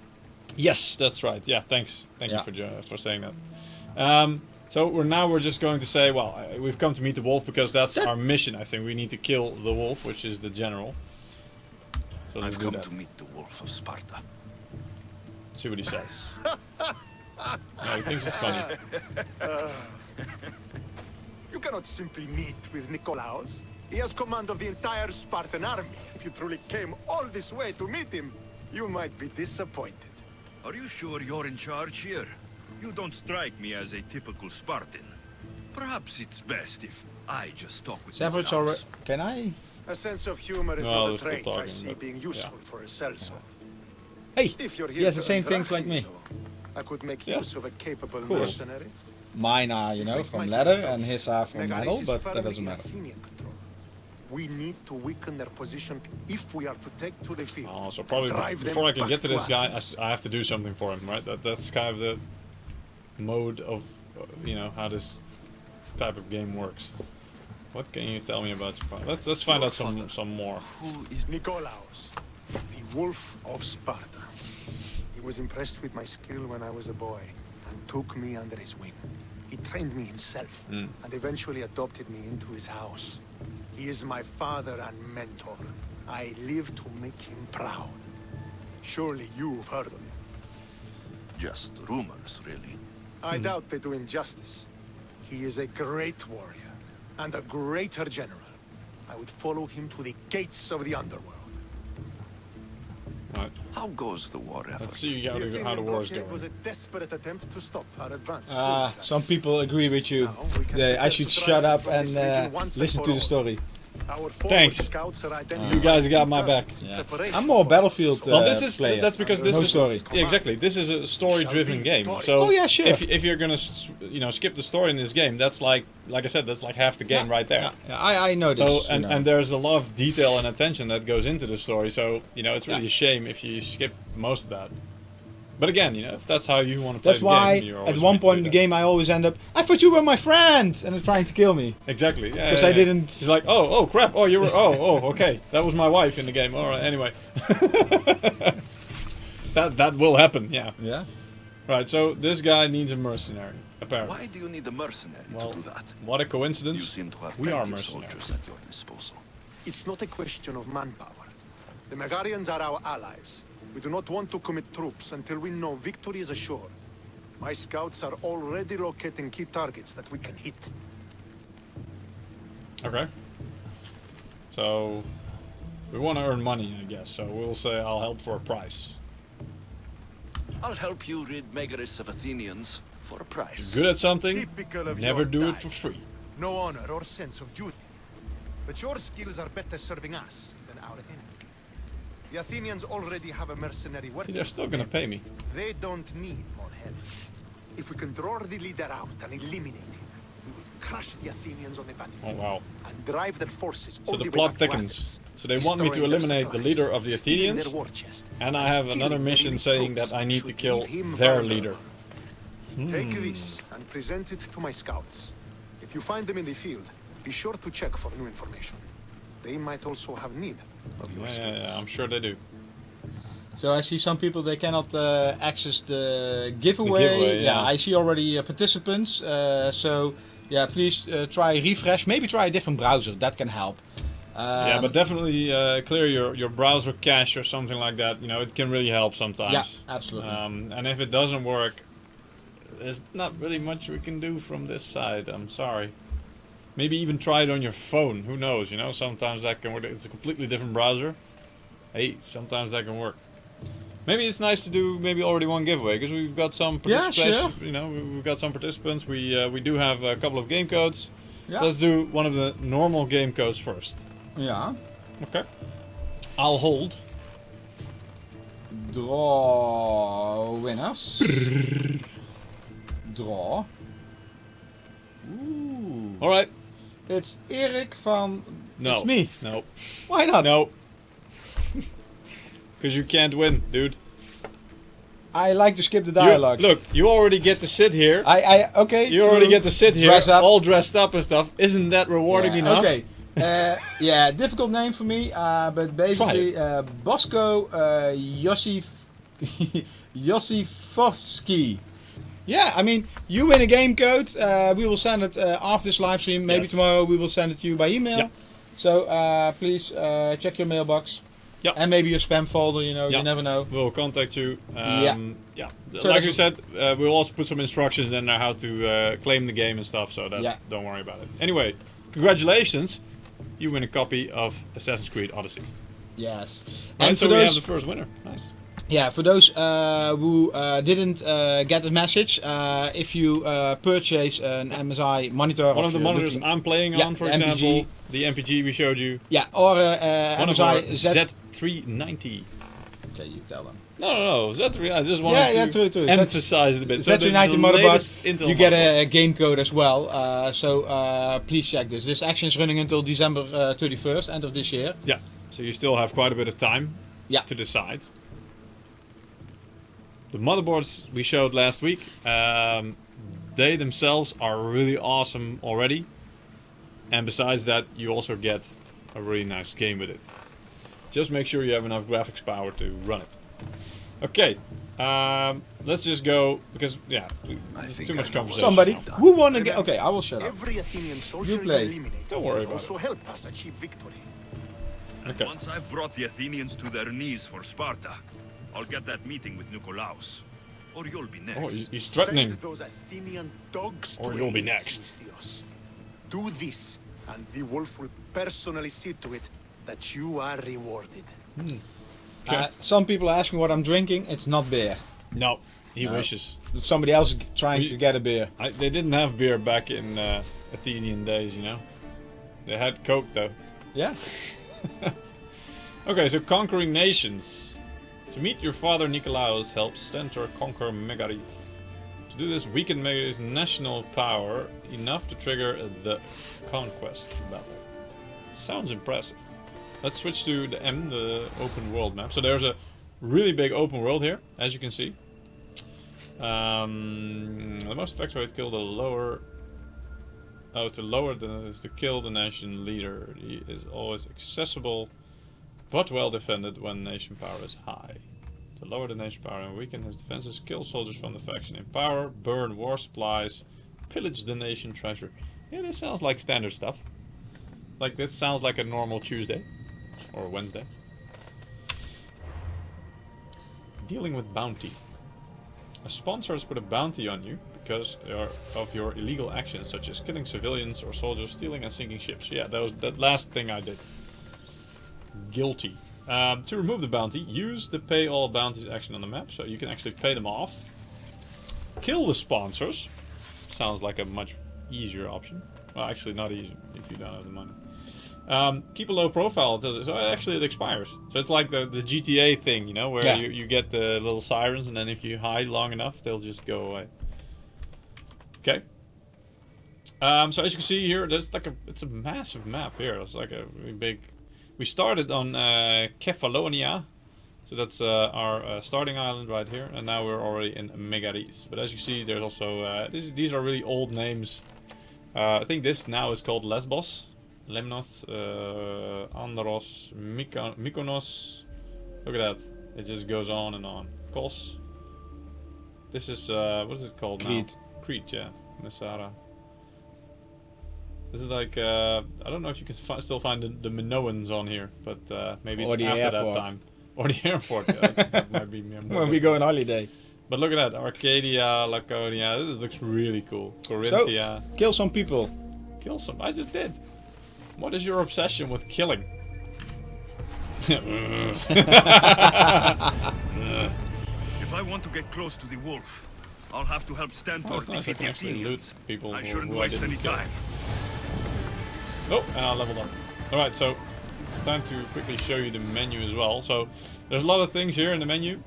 Yes, that's right. Yeah, thank you for saying that. So we're just going to say, well, we've come to meet the wolf because that's our mission. I think we need to kill the wolf, which is the general. So I've come to meet the wolf of Sparta. See what he says. No, he thinks it's funny. You cannot simply meet with Nikolaos. He has command of the entire Spartan army. If you truly came all this way to meet him, you might be disappointed. Are you sure you're in charge here? You don't strike me as a typical Spartan. Perhaps it's best if I just talk with Savage Nikolaos. already... Can I? A sense of humor is No, not they're a still trait I talking, see but- being useful for a sellsword. Hey, If you're he here has the to same earn things like drachmae, me. though, I could make Yeah. use of a capable Cool. mercenary. Mine are, you know, from leather and his are from metal, Megalis is but that firmly doesn't in matter. Athenian control. We need to weaken their position if we are to take to the field. Oh, so and probably drive them before I can back get to this guy, Athens. I have to do something for him, right? That's kind of the mode of, you know, how this type of game works. What can you tell me about your father? Let's find out some more. Who is Nikolaos, the wolf of Sparta? He was impressed with my skill when I was a boy and took me under his wing. He trained me himself and eventually adopted me into his house. He is my father and mentor. I live to make him proud. Surely you've heard of him. Just rumors, really. I doubt they do him justice. He is a great warrior and a greater general. I would follow him to the gates of the underworld. Right. How goes the war effort? Let's see how the Athenian war is blockade was a going. desperate attempt to stop our advance. Some people agree with you. Now we can I prepare should to shut drive up from and this region once and listen for to the all. story. Our Thanks. scouts are You guys got my back. I'm more Battlefield Well, this is player. that's because this No is story. Yeah, exactly. This is a story-driven game. So Oh, yeah, sure. if you're gonna skip the story in this game, that's like I said, that's like half the game right there. I know this. So and there's a lot of detail and attention that goes into the story. So it's really a shame if you skip most of that. But again, if that's how you want to play that's the why game, at one point in the game I always end up. I thought you were my friend, and they're trying to kill me. Exactly. Yeah. Because I didn't. He's like, oh crap. Oh, you were. Oh, okay. That was my wife in the game. All right. Anyway. that will happen. Yeah. Yeah. Right. So this guy needs a mercenary, apparently. Why do you need a mercenary Well, to do that? What a You coincidence. seem to have We are plenty of mercenaries. soldiers at your disposal. It's not a question of manpower. The Megarians are our allies. We do not want to commit troops until we know victory is assured. My scouts are already locating key targets that we can hit. Okay. So we want to earn money, I guess. So we'll say I'll help for a price. I'll help you rid Megaris of Athenians for a price. Good at something. Typical of Never your do it type. for free. No honor or sense of duty. But your skills are better serving us than our enemy. The Athenians already have a mercenary See, working. they're still gonna pay me. They don't need more help. If we can draw the leader out and eliminate him, we will crush the Athenians on the Oh battlefield wow. and drive their forces So all the way plot back to thickens. Athens, So they want me to destroying their eliminate the supplies, leader of the stealing Athenians, their war chest, and I have another killing their mission elite saying troops that I need to should kill leave him their vulnerable. leader. Take this and present it to my scouts. If you find them in the field, be sure to check for new information. They might also have need of your skills. Yeah, I'm sure they do. So I see some people they cannot access the giveaway. giveaway, yeah. I see already participants. So yeah, please try refresh. Maybe try a different browser. That can help. Yeah, but definitely clear your browser cache or something like that. It can really help sometimes. Yeah, absolutely. And if it doesn't work, there's not really much we can do from this side. I'm sorry. Maybe even try it on your phone. Who knows? Sometimes that can work. It's a completely different browser. Hey, sometimes that can work. Maybe it's nice to do maybe already one giveaway because we've got some participants. sure. We've got some participants. We do have a couple of game codes. Yeah. So let's do one of the normal game codes first. Yeah. Okay. I'll hold. Draw winners. Draw. Ooh. All right. It's Erik van. No. It's me. No. Why not? No. Because you can't win, dude. I like to skip the dialogues. Look, you already get to sit here. Okay. You already get to sit here, dress up. all dressed up and stuff. Isn't that rewarding enough? Okay. Yeah, difficult name for me, but basically Bosko Josifovsky. Yeah, I mean, you win a game code. We will send it after this live stream. Maybe Yes. tomorrow we will send it to you by email. Yeah. So please check your mailbox. Yeah. And maybe your spam folder, you Yeah. never know. We'll contact you. Yeah. Yeah. So like that's- you said, we'll also put some instructions in there how to claim the game and stuff. So that Yeah. don't worry about it. Anyway, congratulations! You win a copy of Assassin's Creed Odyssey. Yes. And And so for we have those, the first winner. Nice. yeah, for those who didn't get the message, if you purchase an MSI monitor, One of the you're monitors looking- I'm playing Yeah, on, for the example, MPG. the MPG we showed you. yeah, or One of our MSI Z. Z390. Okay, you tell them. No, Z3. I just wanted Yeah, to true. emphasize it a bit. So the Z390 motherboard, latest Intel you get a motherboards. game code as well. So please check this. This action is running until December 31st, end of this year. Yeah, so you still have quite a bit of time Yeah. to decide. The motherboards we showed last week, they themselves are really awesome already. And besides that, you also get a really nice game with it. Just make sure you have enough graphics power to run it. Okay, let's just go, because, yeah, there's think too I much know conversation. Somebody now. who won again? Okay, I will shut up. Every Athenian soldier is play. eliminated. Don't worry will about also help us achieve victory. Okay. Once I've brought the Athenians to their knees for Sparta, I'll get that meeting with Nikolaos. Or you'll be next. Oh, he's threatening. Send those Athenian dogs Or to you'll be Ares, next. Misthios. Do this, and the wolf will personally see to it that you are rewarded. Okay. Some people ask me what I'm drinking. It's not beer. No, he wishes. Somebody else is trying to get a beer. They didn't have beer back in Athenian days, you know. They had Coke though. Yeah. Okay, so conquering nations. To meet your father Nikolaos helps Stentor conquer Megaris. To do this, weaken Megaris' national power enough to trigger the conquest battle. Sounds impressive. Let's switch to the M, the open world map. So there's a really big open world here, as you can see. The most effective way to kill the lower... Oh, to lower the... is to kill the nation leader. He is always accessible, but well defended when nation power is high. To lower the nation power and weaken his defenses, kill soldiers from the faction in power, burn war supplies, pillage the nation treasure. Yeah, this sounds like standard stuff. Like, this sounds like a normal Tuesday. Or Wednesday. Dealing with bounty. A sponsor has put a bounty on you because of your illegal actions, such as killing civilians or soldiers, stealing and sinking ships. Yeah, that was that last thing I did. Guilty. To remove the bounty, use the pay all bounties action on the map, so you can actually pay them off. Kill the sponsors. Sounds like a much easier option. Well, actually not easy if you don't have the money. Keep a low profile, so actually it expires. So it's like the GTA thing, you know, where you get the little sirens, and then if you hide long enough, they'll just go away. Okay. So as you can see here, there's like it's a massive map here. It's like a really big. We started on Kefalonia, so that's our starting island right here, and now we're already in Megaris. But as you see, there's also these are really old names. I think this now is called Lesbos. Lemnos, Andros, Mykonos. Look at that. It just goes on and on. Kos. This is, what is it called Crete. now? Crete, yeah. Messara. This is like, I don't know if you can still find the Minoans on here, but maybe it's after that time. Or the airport. Yeah, that might be more. When we go on holiday. But look at that. Arcadia, Laconia. This looks really cool. Corinthia. So, kill some people. Kill some. I just did. What is your obsession with killing? If I want to get close to the wolf, I'll have to help Stentor defeat the Athenians. People I shouldn't who waste any kill. time. Oh, and I leveled up. Alright, so time to quickly show you the menu as well. So there's a lot of things here in the menu.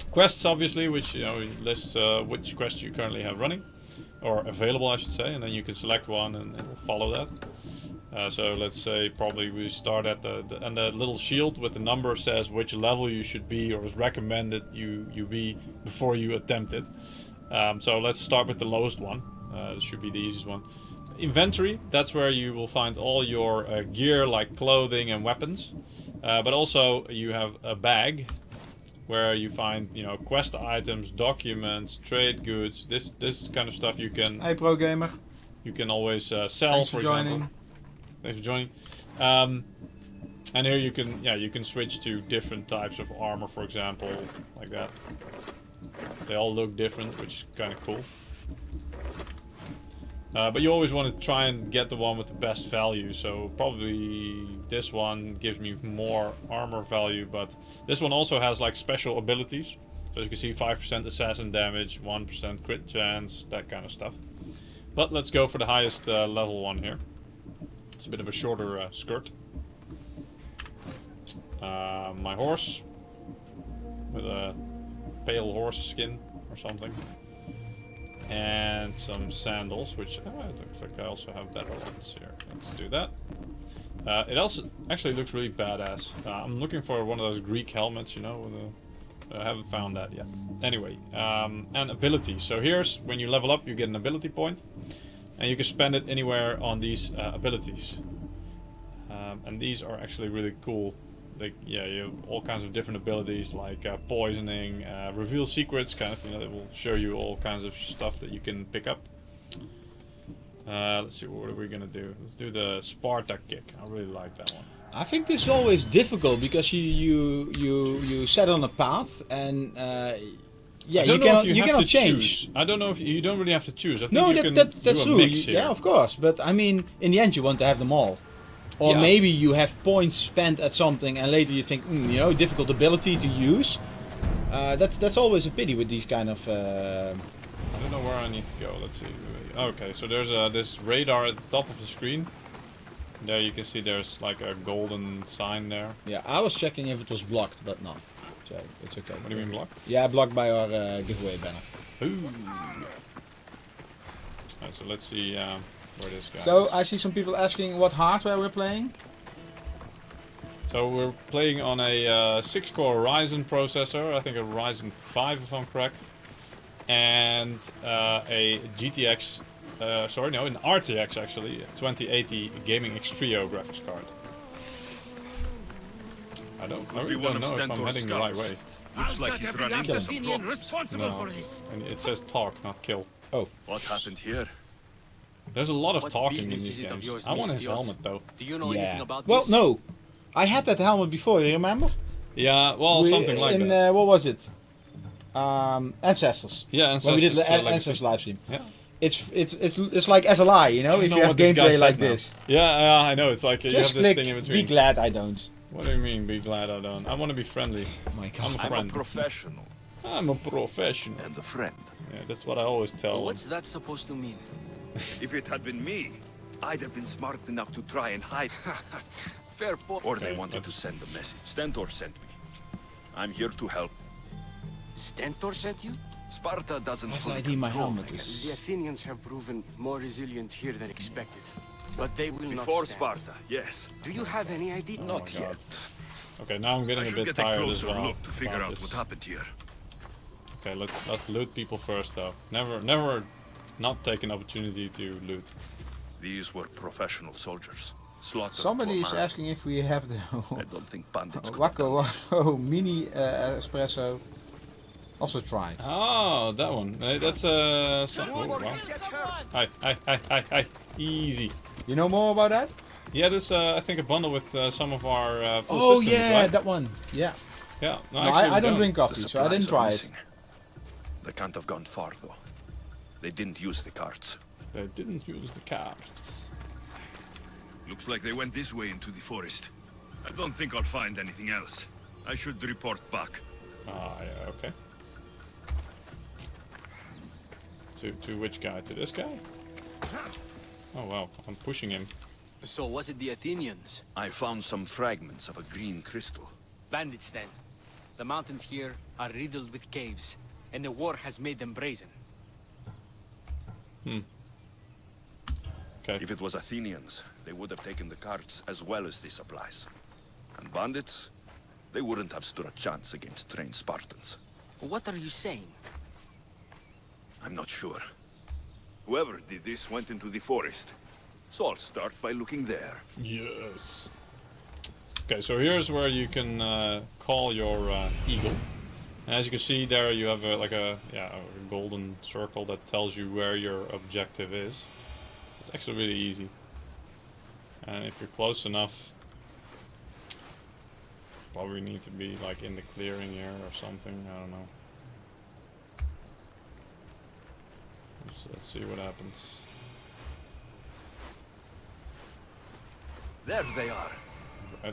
Quests, obviously, which lists which quests you currently have running. Or available, I should say, and then you can select one and it will follow that. So let's say probably we start at the little shield with the number says which level you should be or is recommended you be before you attempt it. So let's start with the lowest one. This should be the easiest one. Inventory, that's where you will find all your gear like clothing and weapons. But also you have a bag where you find quest items, documents, trade goods, this kind of stuff you can. Hey Pro Gamer. You can always sell. Thanks for joining. Example. Thanks for joining. And here you can switch to different types of armor, for example, like that. They all look different, which is kind of cool. But you always want to try and get the one with the best value, so probably this one gives me more armor value, but this one also has like special abilities. So as you can see, 5% assassin damage, 1% crit chance, that kind of stuff. But let's go for the highest level one here. It's a bit of a shorter skirt. My horse, with a pale horse skin or something. And some sandals, which it looks like I also have better ones here. Let's do that. It also actually looks really badass. I'm looking for one of those Greek helmets, I haven't found that yet. Anyway, and abilities. So here's when you level up, you get an ability point, and you can spend it anywhere on these abilities. And these are actually really cool. You have all kinds of different abilities like poisoning, reveal secrets, kind of, it will show you all kinds of stuff that you can pick up. Let's see, what are we gonna do? Let's do the Sparta kick. I really like that one. I think this is always difficult because you set on a path and you cannot change. I don't know if you don't really have to choose. I think no, you can that's do a true. mix here. Yeah, of course. But I mean, in the end, you want to have them all. Or Yeah. maybe you have points spent at something and later you think, you know, difficult ability to use. That's always a pity with these kind of... I don't know where I need to go. Let's see. Okay, so there's this radar at the top of the screen. There you can see there's like a golden sign there. Yeah, I was checking if it was blocked, but not. So it's okay. What do you mean blocked? Yeah, blocked by our giveaway banner. Ooh. Alright, so let's see where this guy So is. I see some people asking what hardware we're playing. So we're playing on a 6-core Ryzen processor, I think a Ryzen 5 if I'm correct, and a GTX, an RTX actually, 2080 Gaming Extrio graphics card. I Be really one don't of know if I'm Stentor's heading the right scouts. way. Looks like he's running into some Athenian problems. responsible No. for this. And it says talk, not kill. What happened here? There's a lot of What talking in business these is it of games. yours, I want his Mistios? helmet though. Do you know anything about Well, this? no. I had that helmet before, you remember? Yeah, well, something like in, that. what was it? Ancestors. Yeah, When we did the Legacy. Ancestors live stream. Yeah. It's like SLI, you know, I if know you have what this guy gameplay said like now. this. Yeah, I know. It's like you Just have this click, thing in be between. glad I don't. What do you mean, be glad I don't? I want to be friendly. Oh my god. I'm a I'm a friend. professional I'm a professional. and a friend. Yeah, that's what I always tell them. What's that supposed to mean? If it had been me, I'd have been smart enough to try and hide. Fair point. Or they Okay, wanted to let's- send a message. Stentor sent me. I'm here to help. Stentor sent you? Sparta doesn't What fully ID my control helmet Megas. is? The Athenians have proven more resilient here than expected. But they will not Before stand. Sparta, yes. Do you have any idea? Not my God. yet. Okay, now I'm I getting a should bit get a tired as closer well. look to figure about out this. what happened here. Okay, let's loot people first though. Never not take an opportunity to loot. These were professional soldiers. Slaughtered Somebody for is man. asking if we have the I don't think bandits could have Wacko done this. Wacko mini espresso. Also tried. Oh, that one. That's oh, wow. Hi. Easy. You know more about that? Yeah, there's I think a bundle with some of our full Oh systems, yeah, right? that one. Yeah. Yeah. No, No, actually, I we don't drink The coffee, so I didn't supplies are try it. missing. They can't have gone far though. They didn't use the carts. They didn't use the cards. Looks like they went this way into the forest. I don't think I'll find anything else. I should report back. Ah, yeah, okay. To which guy? To this guy? Oh wow, I'm pushing him. So was it the Athenians? I found some fragments of a green crystal. Bandits then. The mountains here are riddled with caves, and the war has made them brazen. Okay. If it was Athenians, they would have taken the carts as well as the supplies. And bandits, they wouldn't have stood a chance against trained Spartans. What are you saying? I'm not sure. Whoever did this went into the forest. So I'll start by looking there. Yes. Okay, so here's where you can call your eagle. And as you can see there, you have a golden circle that tells you where your objective is. It's actually really easy. And if you're close enough, probably need to be like in the clearing here or something. I don't know. Let's see what happens. There they are.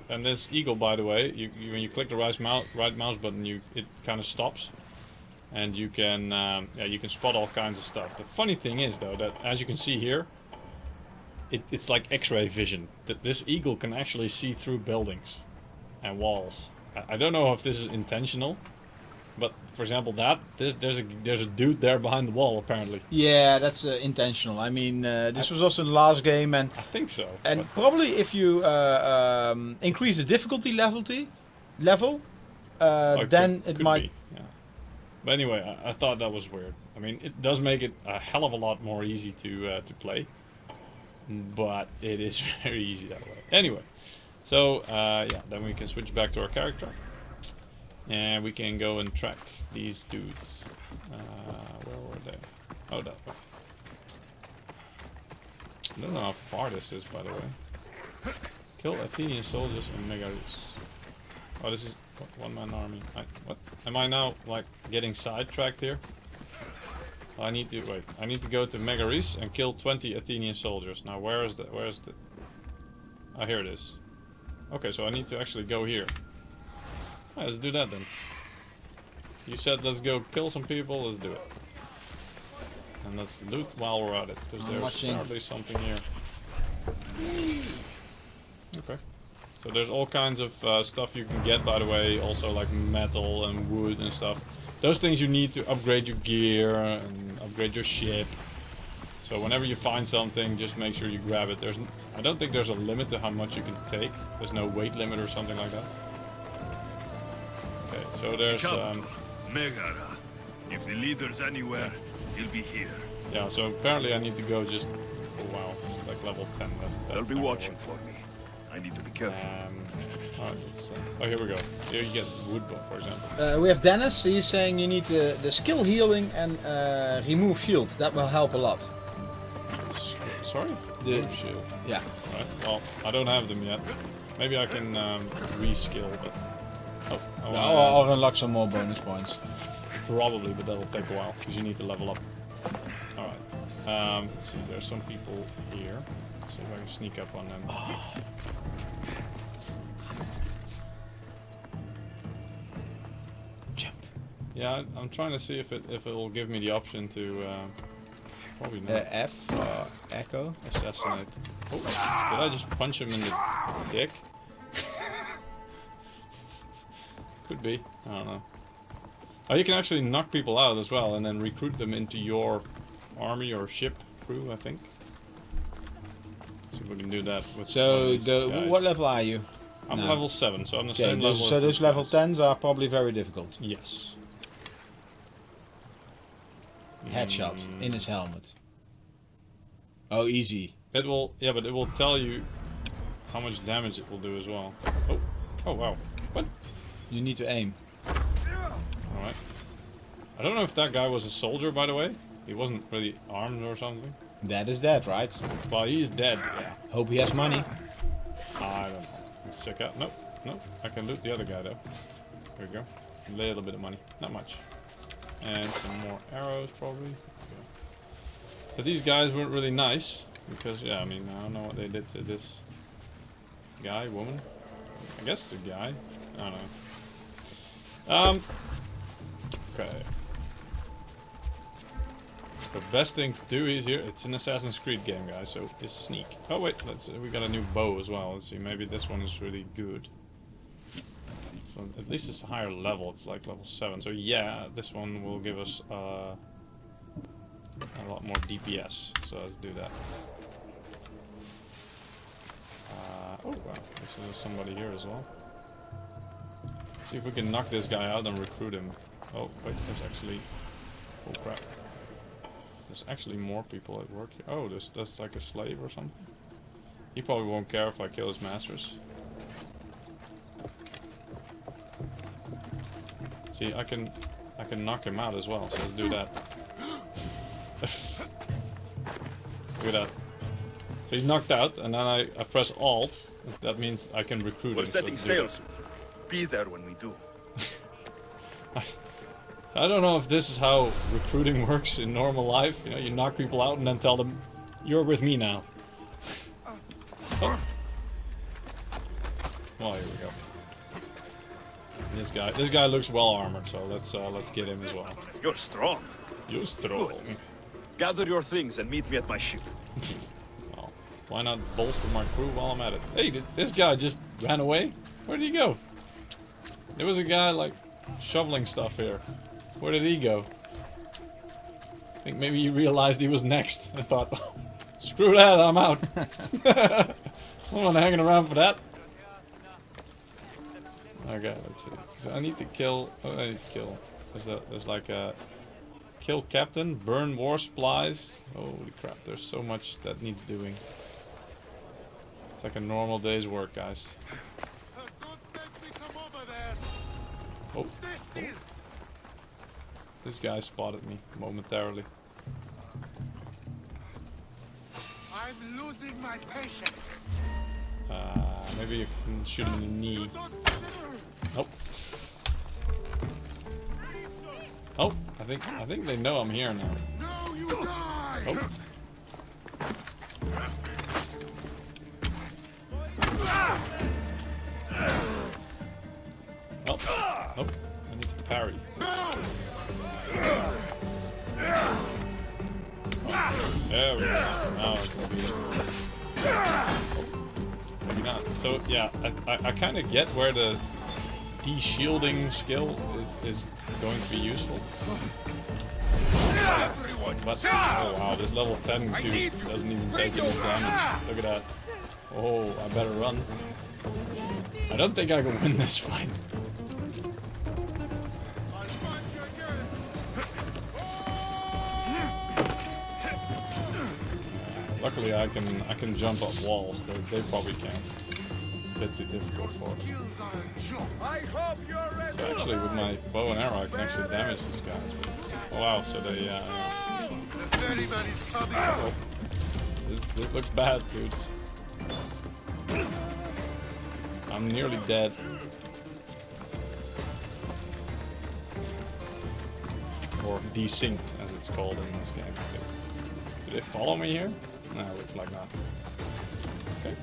And this eagle, by the way, when you click the right mouse button, it kind of stops, and you can you can spot all kinds of stuff. The funny thing is though that as you can see here, it's like X-ray vision. That this eagle can actually see through buildings and walls. I don't know if this is intentional, but for example, there's a dude there behind the wall apparently. Yeah, that's intentional. I mean, this was also the last game, and I think so. and but- probably if you increase the difficulty level, Oh, then could it might. be, yeah. But anyway, I thought that was weird. I mean, it does make it a hell of a lot more easy to play, but it is very easy that way. Anyway, so yeah, then we can switch back to our character, and we can go and track these dudes. Where were they? Oh, that way. I don't know how far this is, by the way. Kill Athenian soldiers and Megaris. Oh, this is one-man army. What? Am I now like getting sidetracked here? I need to wait. I need to go to Megaris and kill 20 Athenian soldiers. Now, where is the? Oh, here it is. Okay, so I need to actually go here. Alright, let's do that then. You said let's go kill some people, let's do it. And let's loot while we're at it, because there's probably something here. Okay. So there's all kinds of stuff you can get, by the way, also like metal and wood and stuff. Those things you need to upgrade your gear and upgrade your ship. So whenever you find something, just make sure you grab it. I don't think there's a limit to how much you can take. There's no weight limit or something like that. Okay, so there's... Megara. If the leader's anywhere, he'll be here. Yeah, so apparently I need to go just... Oh wow, it's like level 10. They'll be watching for me. I need to be careful. Alright, oh, here we go. Here you get wood, for example. We have Dennis. He's saying you need the skill healing and remove shield. That will help a lot. Sorry? The shield. Yeah. Alright, well, I don't have them yet. Maybe I can reskill, but... Oh, or unlock some more bonus points. Probably, but that'll take a while, because you need to level up. Alright. Let's see, there's some people here. Let's see if I can sneak up on them. Jump. Yeah, I'm trying to see if it will give me the option to... probably not. F, echo. Assassinate. Oh, did I just punch him in the dick? Could be. I don't know. Oh, you can actually knock people out as well and then recruit them into your army or ship crew, I think. See if we can do that with what level are you? I'm level 7, so I'm the same level. So those level 10s are probably very difficult. Yes. Headshot in his helmet. Oh, easy. It will, yeah, but it will tell you how much damage it will do as well. Oh, oh wow. What? You need to aim. Alright. I don't know if that guy was a soldier, by the way. He wasn't really armed or something. That is dead, right? Well, he's dead, yeah. Hope he has money. I don't know. Let's check out. Nope, nope. I can loot the other guy, though. There we go. A little bit of money. Not much. And some more arrows, probably. Yeah. But these guys weren't really nice. Because, yeah, I mean, I don't know what they did to this guy, woman. I guess it's a guy. I don't know. Okay. The best thing to do is here. It's an Assassin's Creed game, guys. So is sneak. Oh wait, we got a new bow as well. Let's see. Maybe this one is really good. So at least it's a higher level. It's like level 7. So yeah, this one will give us a lot more DPS. So let's do that. Oh wow, there's somebody here as well. See if we can knock this guy out and recruit him. Oh, wait, there's actually... Oh, crap. There's actually more people at work here. Oh, that's like a slave or something. He probably won't care if I kill his masters. See, I can knock him out as well, so let's do that. Look at that. So he's knocked out, and then I press Alt. That means I can recruit him. We're setting sail soon. Be there when we do. I don't know if this is how recruiting works in normal life. You know, you knock people out and then tell them, "You're with me now." Oh. Well, here we go. This guy looks well armored, so let's get him as well. You're strong. You're strong. Good. Gather your things and meet me at my ship. Well, why not bolster my crew while I'm at it? Hey, this guy just ran away. Where did he go? There was a guy like shoveling stuff here. Where did he go? I think maybe he realized he was next and thought, oh, screw that, I'm out. I'm not hanging around for that. Okay, let's see. So I need to kill. Oh, I need to kill. There's like a kill captain, burn war supplies. Holy crap! There's so much that needs doing. It's like a normal day's work, guys. Oh. Oh. This guy spotted me momentarily. I'm losing my patience. Maybe you can shoot him in the knee. Nope. Oh, I think they know I'm here now. No, you die. Oh. Oh, nope. I need to parry. Oh, there we go. Now I can beat it. Oh, maybe not. So yeah, I kind of get where the de-shielding skill is going to be useful. But, oh wow, this level 10 dude doesn't even take any damage. Look at that. Oh, I better run. I don't think I can win this fight. Luckily I can jump up walls, they probably can't. It's a bit too difficult for them. So actually with my bow and arrow I can actually damage these guys. Oh wow, so they oh, this looks bad, dudes. I'm nearly dead. Or desynced as it's called in this game. Do they follow me here? No, looks like not. Okay.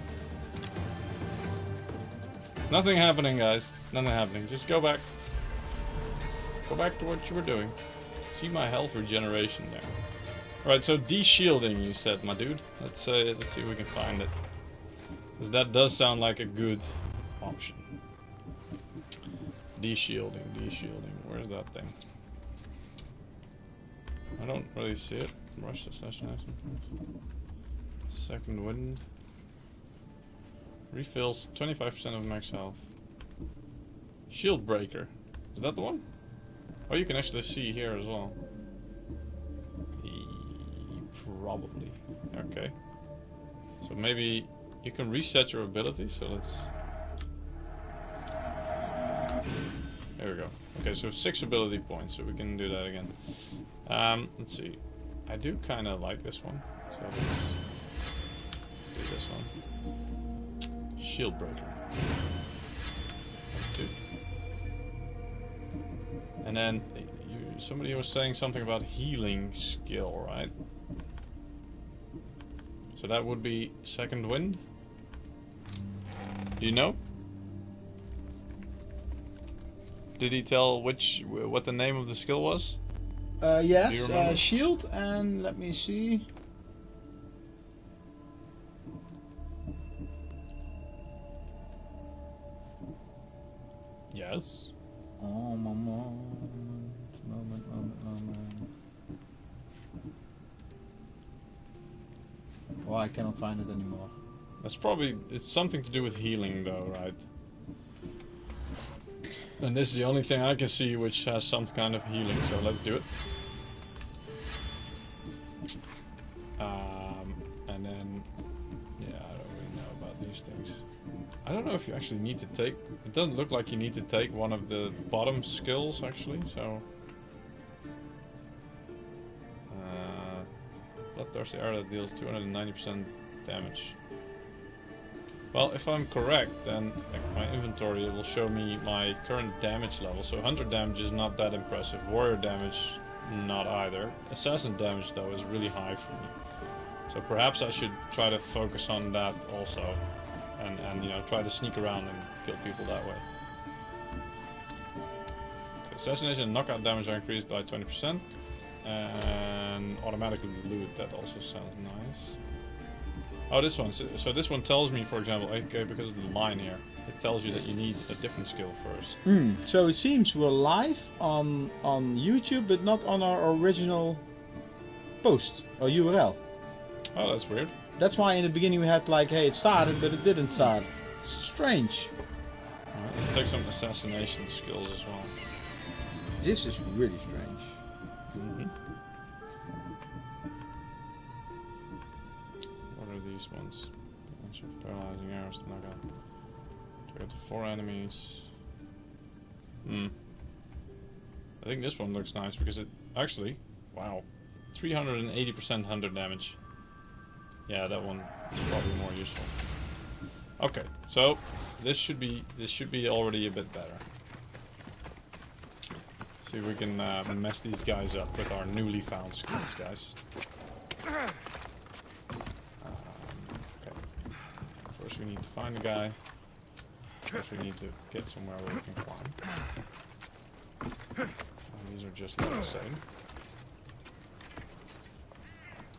Nothing happening, guys. Nothing happening. Just go back. Go back to what you were doing. See my health regeneration there. Alright, so de-shielding you said, my dude. Let's see if we can find it. Because that does sound like a good option. De-shielding. Where's that thing? I don't really see it. Rush assassination. Second wind. Refills 25% of max health. Shield breaker. Is that the one? Oh, you can actually see here as well. Probably. Okay. So maybe you can reset your ability. So let's. There we go. Okay, so 6 ability points, so we can do that again. Let's see. I do kind of like this one, so let's do this one. Shield breaker. That's 2. And then somebody was saying something about healing skill, right? So that would be second wind. Do you know? Did he tell what the name of the skill was? Yes, shield, and let me see. Yes. Oh, moment. Oh, I cannot find it anymore. That's probably, it's something to do with healing though, right? And this is the only thing I can see which has some kind of healing, so let's do it. And then, yeah, I don't really know about these things. I don't know if you actually need to take, it doesn't look like you need to take one of the bottom skills actually, so. Bloodthirsty arrow that deals 290% damage. Well, if I'm correct, then my inventory will show me my current damage level. So 100 damage is not that impressive. Warrior damage, not either. Assassin damage, though, is really high for me. So perhaps I should try to focus on that also. And you know, try to sneak around and kill people that way. So assassination and knockout damage are increased by 20%. And automatically loot, that also sounds nice. Oh, this one. So this one tells me, for example, okay, because of the line here, it tells you that you need a different skill first. So it seems we're live on YouTube, but not on our original post or URL. Oh, that's weird. That's why in the beginning we had like, hey, it started, but it didn't start. Strange. Alright, let's take some assassination skills as well. This is really strange. What are these ones? Answer paralyzing arrows to knock out. Target 4 enemies. I think this one looks nice because it actually, wow, 380% 100 damage. Yeah, that one is probably more useful. Okay, so this should be already a bit better. See if we can mess these guys up with our newly found skills, guys. Okay. First we need to find the guy. Guess we need to get somewhere where we can climb. And these are just not the same.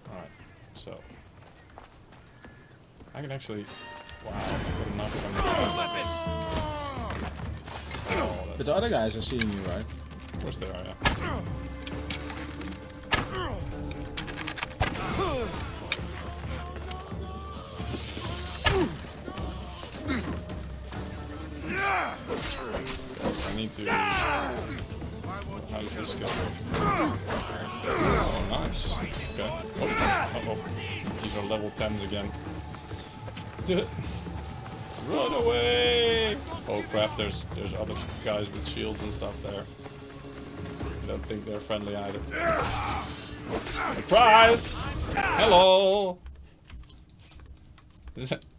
Alright, so I can actually put a knock on the oh, But the other guys are seeing you, right? of course they are, yeah. I need to. How does this go? Oh, nice. Okay. Oh, uh-oh. These are level 10s again. Run away! Oh crap! There's other guys with shields and stuff there. I don't think they're friendly either. Surprise! Hello!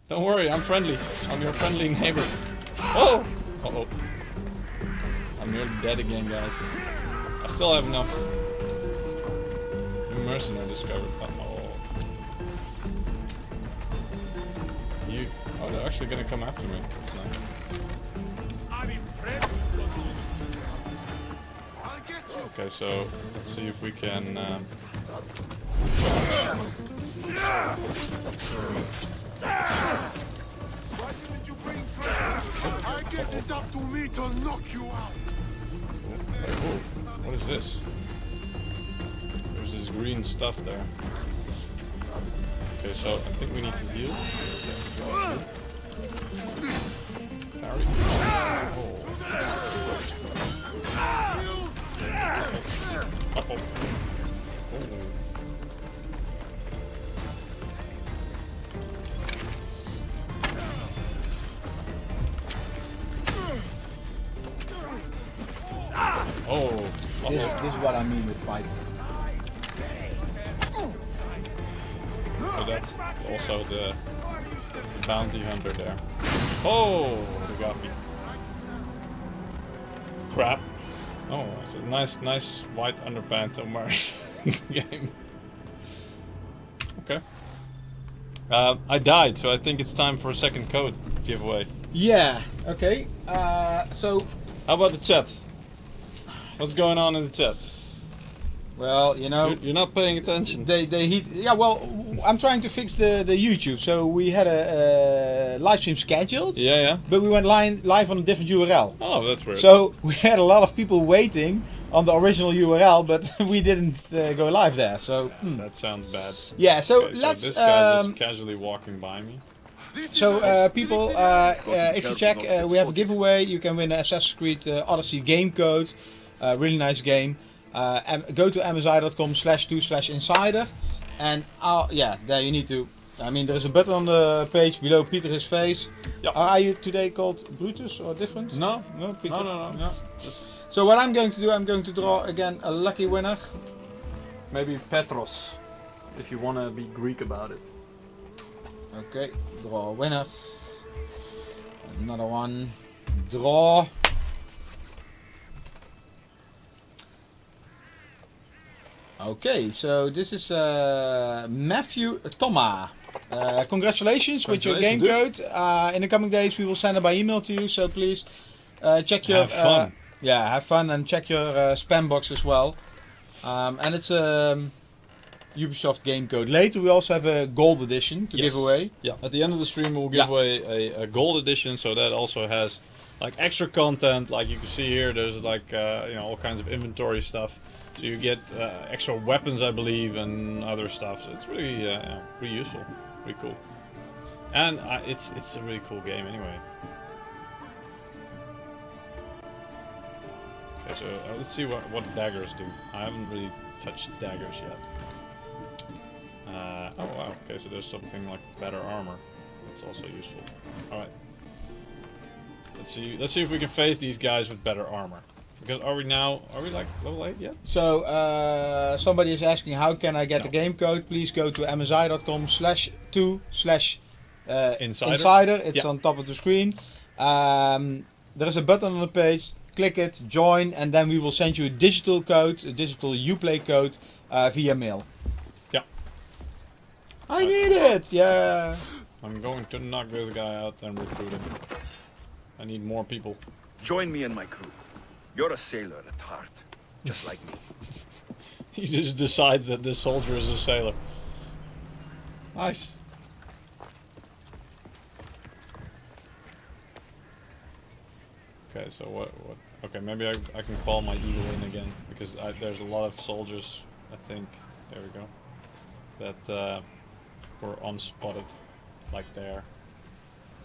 Don't worry, I'm friendly. I'm your friendly neighbor. Oh! Uh-oh. I'm nearly dead again, guys. I still have enough. New mercenary discovered. Uh-oh. You... Oh, they're actually gonna come after me. That's nice. Okay, so let's see if we can... Why didn't you bring friends? I guess it's up to me to knock you out. Oh, what is this? There's this green stuff there. Okay, so I think we need to heal. Okay. Parry. Oh. Uh-oh. Oh. Oh, This is what I mean with fighting. so that's also the bounty hunter there. Oh, they got me. Crap. Oh, it's a nice white underpants I'm wearing in the game. Okay. I died, so I think it's time for a second code giveaway. Yeah. Okay. So. How about the chat? What's going on in the chat? Well, you know. You're not paying attention. Yeah, well, I'm trying to fix the YouTube. So we had a live stream scheduled. Yeah. But we went live on a different URL. Oh, that's weird. So we had a lot of people waiting on the original URL, but we didn't go live there. So that sounds bad. yeah. So Okay, let's. this guy just casually walking by me. So people, if you check, we have a giveaway. You can win an Assassin's Creed Odyssey game code. Really nice game. Go to msi.com/2/insider, and yeah, there you need to. I mean, there's a button on the page below Peter's face. Yep. Are you today called Brutus or different? No, Peter. no. Just So what I'm going to do, I'm going to draw again a lucky winner. maybe Petros, if you want to be Greek about it. Okay, draw winners. Another one. Draw. Okay, so this is Matthew Thomas. Congratulations with your game code. In the coming days, we will send it by email to you. So please check your. Have fun. Yeah, have fun and check your spam box as well. And it's a Ubisoft game code. Later, we also have a gold edition to give away. Yeah, at the end of the stream, we'll give away a gold edition. So that also has like extra content. Like you can see here, there's like all kinds of inventory stuff. So you get extra weapons, I believe, and other stuff. So it's really pretty useful, pretty cool. And it's a really cool game anyway. Okay, so let's see what daggers do. I haven't really touched daggers yet. Oh wow, okay, so there's something like better armor. That's also useful. Alright. Let's see if we can face these guys with better armor. Because are we like level 8 yet? So somebody is asking, how can I get the game code? Please go to msi.com/2/insider. It's on top of the screen. There is a button on the page. Click it, join, and then we will send you a digital code, a digital Uplay code via mail. Yeah. I need it. Yeah. I'm going to knock this guy out and recruit him. I need more people. Join me and my crew. You're a sailor at heart, just like me. He just decides that this soldier is a sailor. Nice. Okay, so what? Okay, maybe I can call my eagle in again because there's a lot of soldiers. I think there we go. That were unspotted, like there.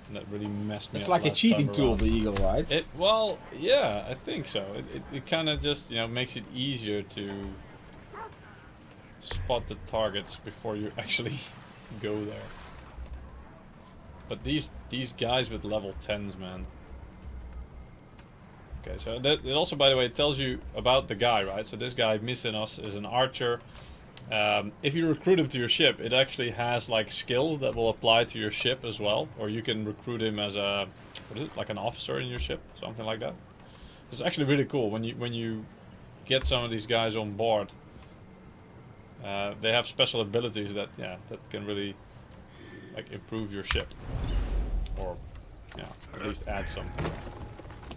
And that really messed me up. It's like a last cheating time tool, around. the eagle, right? Well, yeah, I think so. It kind of just makes it easier to spot the targets before you actually go there. But these guys with level 10s, man. Okay, so that it also, by the way, tells you about the guy, right? So this guy Mysenos is an archer. If you recruit him to your ship, it actually has like skills that will apply to your ship as well, or you can recruit him as a like an officer in your ship, something like that. It's actually really cool when you get some of these guys on board. They have special abilities that can really like improve your ship, or at least add something.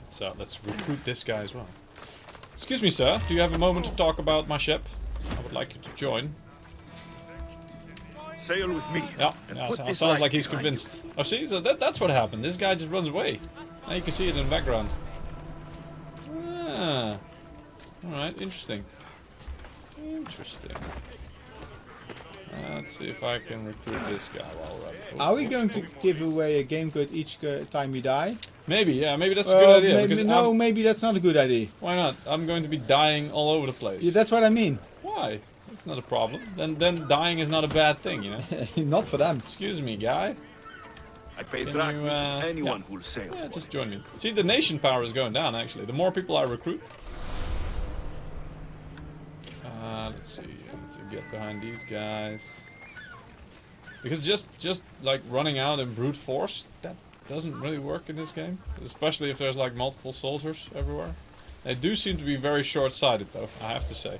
So let's recruit this guy as well. Excuse me, sir. Do you have a moment to talk about my ship? I would like you to join. Sail with me. Yeah, put this sounds life like he's behind convinced. Oh, see, so that's what happened. This guy just runs away. Now you can see it in the background. Ah, all right, interesting. Interesting. Let's see if I can recruit this guy while we're at it. Are we going to give away a game code each time we die? Maybe, yeah, maybe that's a good idea. Maybe, because no, maybe that's not a good idea. why not? I'm going to be dying all over the place. Yeah, that's what I mean. Why? That's not a problem. Then dying is not a bad thing, you know? Not for them. Excuse me, guy. I pay Can drachma you, to anyone who'll sail Yeah, for just it. join me. See, the nation power is going down, actually. The more people I recruit. Let's see. I need to get behind these guys. Because just like running out in brute force, that doesn't really work in this game. Especially if there's like multiple soldiers everywhere. They do seem to be very short-sighted, though, I have to say.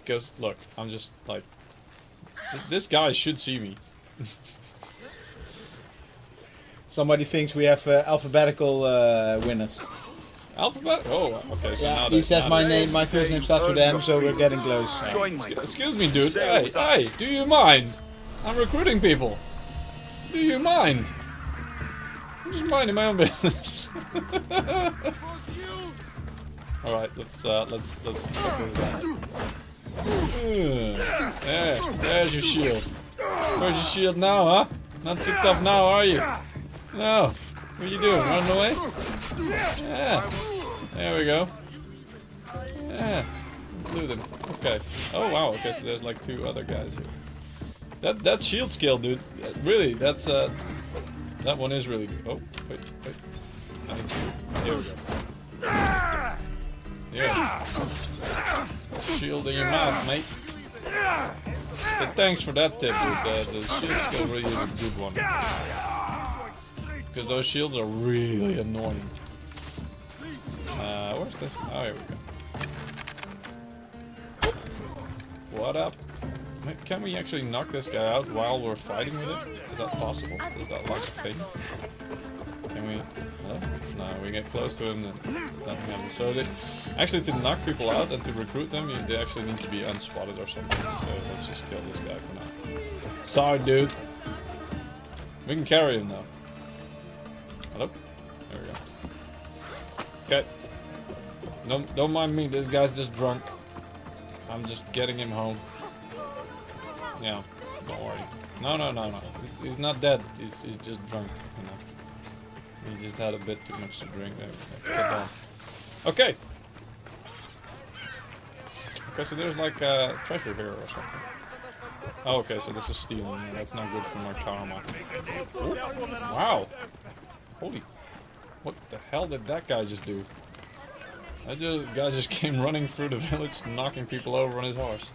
Because, look, I'm just like... This guy should see me. Somebody thinks we have alphabetical winners. Alphabet? Oh, okay. So now He there's- says now my there's- name, my first name starts with M, so we're getting close. Join my crew. Excuse me, dude. Sail Hey, with us. hey, do you mind? I'm recruiting people. Do you mind? I'm just minding my own business. All right, let's fuck with that. There's your shield. Where's your shield now, huh? Not too tough now, are you? No. What are you doing? Running away? Yeah. There we go. Yeah. Let's do them. Okay. Oh wow. Okay, so there's like two other guys here. That shield skill, dude. Really, that's that one is really good. Oh, wait. I need to. Here we go. Yeah. Shield in your mouth, mate. So thanks for that tip, dude. The shield skill really is a good one. Because those shields are really annoying. Where's this? Oh, here we go. What up? Can we actually knock this guy out while we're fighting with him? Is that possible? Is that like a thing? Can we... Hello? No, we get close to him and nothing happens. So actually to knock people out and to recruit them, they actually need to be unspotted or something. So let's just kill this guy for now. Sorry, dude. We can carry him now. Hello? There we go. Okay. No, don't mind me. This guy's just drunk. I'm just getting him home. Yeah, don't worry. No. He's not dead. He's just drunk. You know. He just had a bit too much to drink. There we go. Get down. Okay. Okay, so there's like a treasure here or something. Oh, okay, so this is stealing. Yeah, that's not good for my karma. Ooh, wow. Holy. What the hell did that guy just do? That guy just came running through the village, knocking people over on his horse.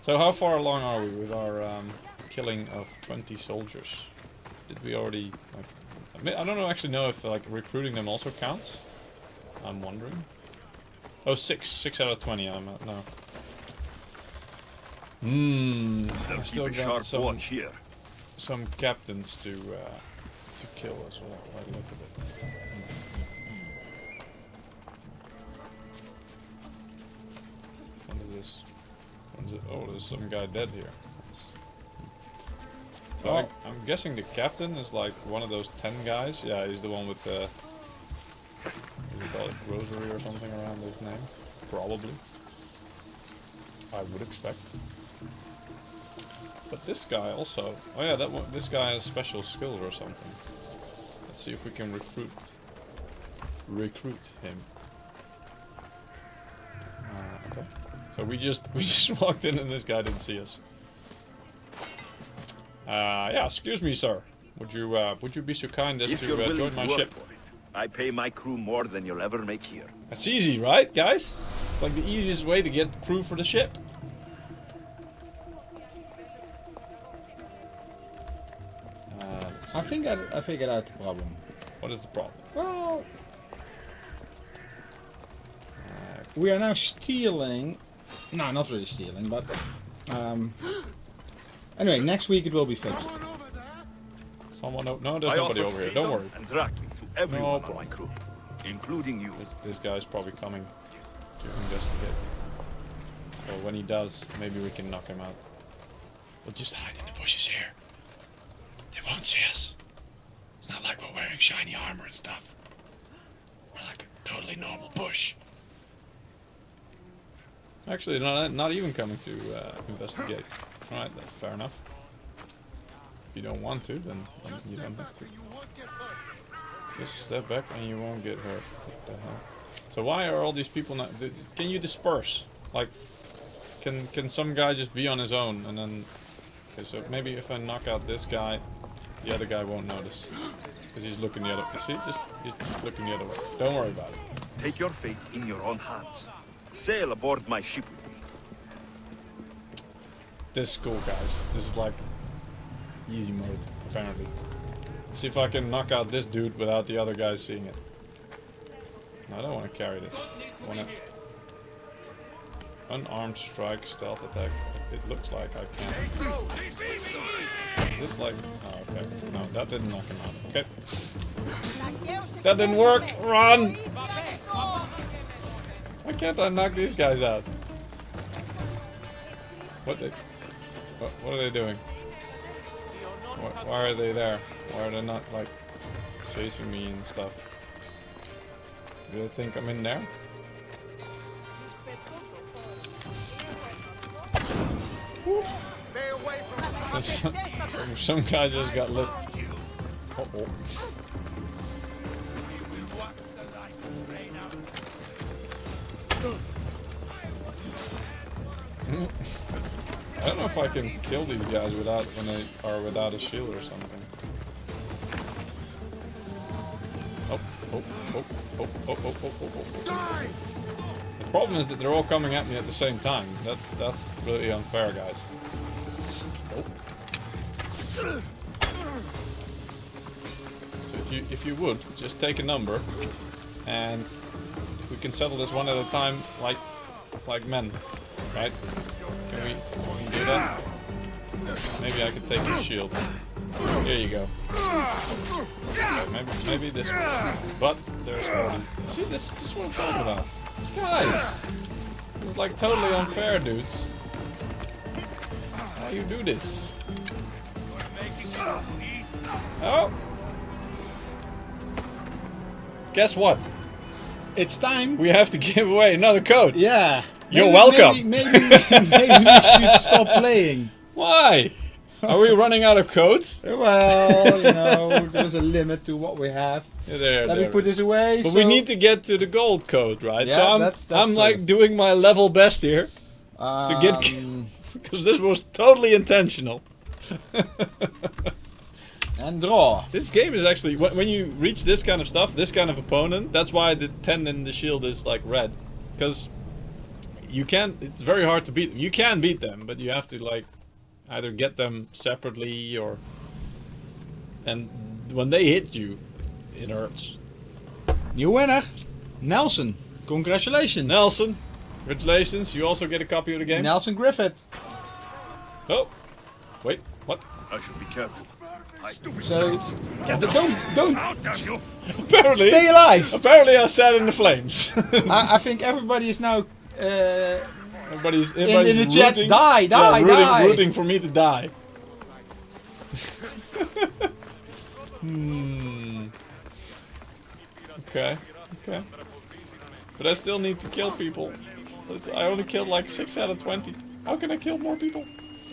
So how far along are we with our killing of 20 soldiers? Did we already... Like, I don't actually know if like recruiting them also counts. I'm wondering. Oh, 6 out of 20 I'm at now. I still Keep a got sharp watch here. some captains to kill as well. By the look of it. Oh, there's some guy dead here. So Oh. I'm guessing the captain is like one of those 10 guys. Yeah, he's the one with the... What do you call it? Rosary or something around his name? Probably. I would expect. But this guy also... Oh yeah, that one, this guy has special skills or something. Let's see if we can recruit him. Okay. So we just walked in and this guy didn't see us. Yeah, excuse me, sir. Would you be so kind as If to you're willing join to my work ship? for it, I pay my crew more than you'll ever make here. That's easy, right, guys? It's like the easiest way to get the crew for the ship. Let's see. I think I figured out the problem. What is the problem? Well, we are now stealing. No, not really stealing, but anyway, next week it will be fixed. Someone? No, there's I nobody offer over here. freedom Don't worry. And drachmae to everyone No on problem. my crew, including you. This guy's probably coming to investigate. So when he does, maybe we can knock him out. We'll just hide in the bushes here. They won't see us. It's not like we're wearing shiny armor and stuff. We're like a totally normal bush. Actually, not even coming to investigate. Alright, that's fair enough. If you don't want to, then you don't have to. Just step back and you won't get hurt. What the hell? So why are all these people not... Can you disperse? Like, can some guy just be on his own and then... Okay, so maybe if I knock out this guy, the other guy won't notice. Because he's looking the other... See? He's just looking the other way. Don't worry about it. Take your fate in your own hands. Sail aboard my ship with me. This is cool, guys. This is like... easy mode, apparently. See if I can knock out this dude without the other guys seeing it. No, I don't want to carry this. I want to... Unarmed strike, stealth attack. It looks like I can. Is this like... Oh, okay. No, that didn't knock him out. Okay. That didn't work! Run! Why can't I knock these guys out? What are they doing? Why are they there? Why are they not, like, chasing me and stuff? Do they think I'm in there? Some guy just got lit. Uh-oh. I don't know if I can kill these guys without when they are without a shield or something. The problem is that they're all coming at me at the same time. That's really unfair, guys. So if you would just take a number, and we can settle this one at a time, like men, right? Can we do that? Maybe I could take your shield. Here you go. Okay, maybe this one. But there's 40. See, this is what I'm talking about. Guys! This is like totally unfair, dudes. How do you do this? Oh! Guess what? It's time. We have to give away another code. Yeah. You're welcome. Maybe we should stop playing. Why? Are we running out of codes? Well, you know, there's a limit to what we have. Yeah, Let me put this away. But so we need to get to the gold code, right? Yeah, so that's I'm true. like doing my level best here to get because this was totally intentional. And draw. This game is actually when you reach this kind of stuff, this kind of opponent. That's why the 10 in the shield is like red, because you can't. It's very hard to beat them. You can beat them, but you have to like either get them separately or. And when they hit you, it hurts. New winner, Nelson. Congratulations. Nelson, congratulations. You also get a copy of the game. Nelson Griffith. Oh, wait, what? I should be careful. So, don't Apparently, stay alive. apparently I sat in the flames. I think everybody is now Everybody's in the chat, rooting, die. rooting for me to die. Okay. But I still need to kill people. I only killed like 6 out of 20. How can I kill more people?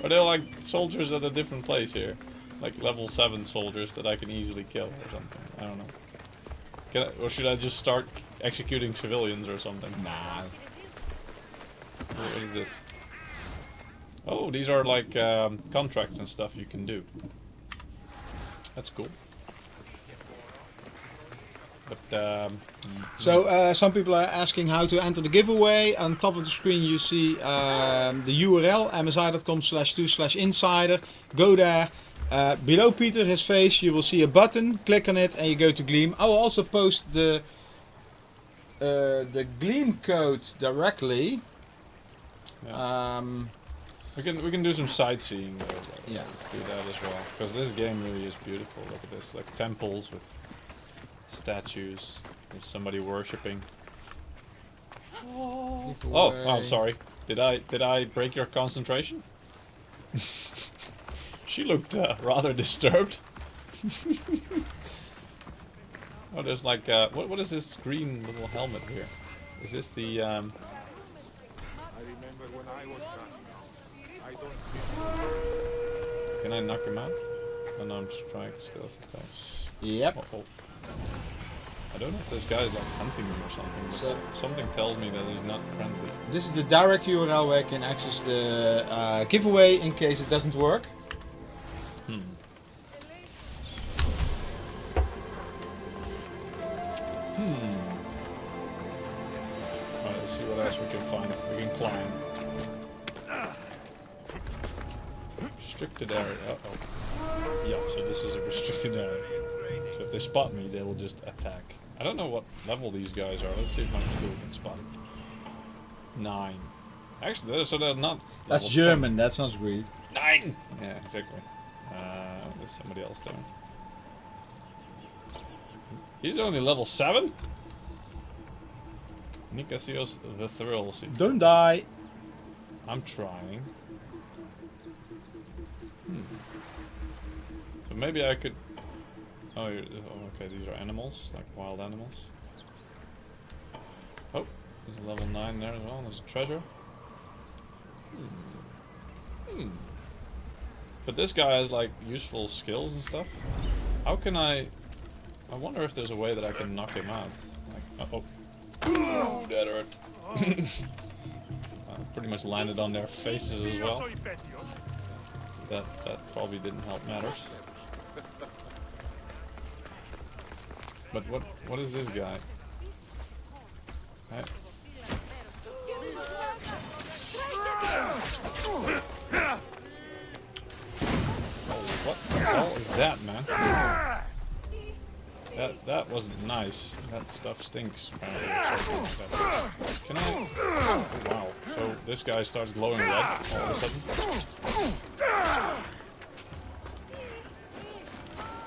Are there like soldiers at a different place here? Like level 7 soldiers that I can easily kill or something? I don't know. Or should I just start executing civilians or something? Nah. What is this? Oh, these are like contracts and stuff you can do. That's cool. But So some people are asking how to enter the giveaway. On top of the screen you see the URL msi.com/2/insider. Go there. Below Peter, his face, you will see a button. Click on it and you go to Gleam. I will also post the Gleam code directly. yeah. We can do some sightseeing though. Yeah. Let's do that as well. Because this game really is beautiful. Look at this, like temples with statues. There's somebody worshipping. Oh, I'm sorry. Did I break your concentration? She looked rather disturbed. Oh, there's like what is this green little helmet here? Is this the I remember when I was done. I don't Can I knock him out? Oh no, I'm just trying still. Okay. Yep. Oh. I don't know if this guy is like hunting me or something, but So- something tells me that he's not friendly. This is the direct URL where you can access the giveaway in case it doesn't work. Alright, let's see what else we can find. We can climb. Restricted area. Uh-oh. Yeah, so this is a restricted area. So if they spot me, they will just attack. I don't know what level these guys are. Let's see if my eagle can spot. 9. Actually, so they're not. That's level German, that sounds weird. 9! Yeah, exactly. There's somebody else there. He's only level 7? Nikasios the Thrill. Don't die. I'm trying. So maybe I could... Oh, okay, these are animals, like wild animals. Oh, there's a level 9 there as well, there's a treasure. But this guy has like useful skills and stuff. How can I wonder if there's a way that I can knock him out. Like, oh, that hurt. Pretty much landed on their faces as well. That probably didn't help matters. But what is this guy? Right. Oh, what the hell is that, man? That wasn't nice. That stuff stinks. Apparently, or something like that. Can I? Oh, wow. So this guy starts glowing red all of a sudden.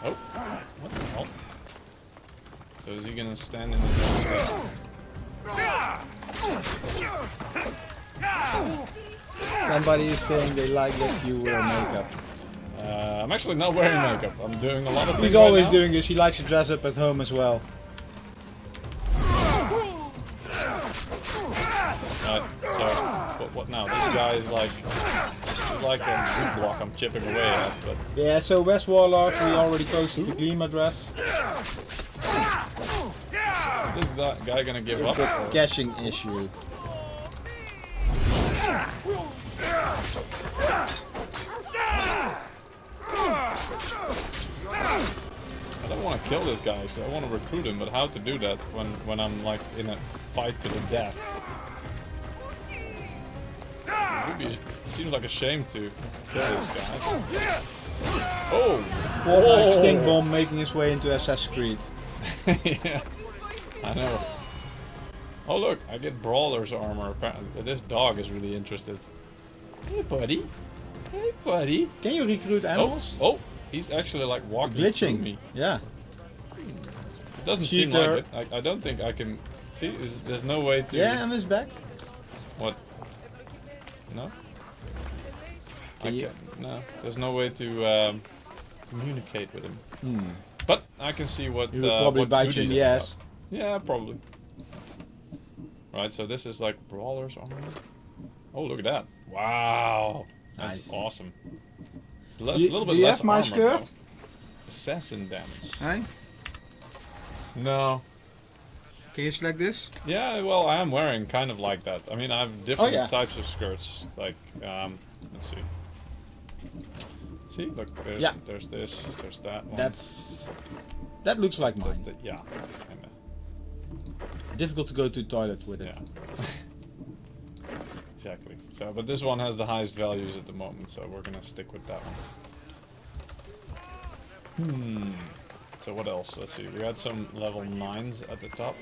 Oh, what the hell? So is he gonna stand in the Somebody is saying they like that you wear makeup. I'm actually not wearing makeup. I'm doing a lot of things. He's always doing this, he likes to dress up at home as well. Right, so what now? This guy is like, he's like a wood block I'm chipping away at, but Yeah, so West Warlock, we already posted the Gleam address. is that guy gonna give up? It's a caching issue. I don't want to kill this guy, so I want to recruit him, but how to do that when I'm like in a fight to the death? It seems like a shame to kill this guy. Oh! Fortnite Stink Bomb making his way into Assassin's Creed. Yeah, I know. Oh look, I get Brawler's armor. Apparently, this dog is really interested. Hey buddy, hey buddy. Can you recruit animals? Oh, he's actually like walking through Glitching. me. Yeah. It doesn't seem Cheater. like it. I don't think I can. See, there's no way to. Yeah, on his back. What? No? Can you- No, there's no way to communicate with him. But I can see what. He would probably what bite you in goodies the I ass. got. Yeah, probably. Right, so this is like brawlers armor. Oh, look at that! Wow, that's Nice. awesome. It's a Do little bit you less have my armor, skirt? though. Assassin damage. Hey? No. Can you select this? Yeah, well, I am wearing kind of like that. I mean, I have different yeah. types of skirts. Like, let's see. See, look, there's Yeah. there's this, there's that one. That looks like mine. Yeah, kinda. Difficult to go to the toilet with it. Yeah. Exactly. So, but this one has the highest values at the moment, so we're gonna stick with that one. So what else? Let's see. We had some level 9s at the top.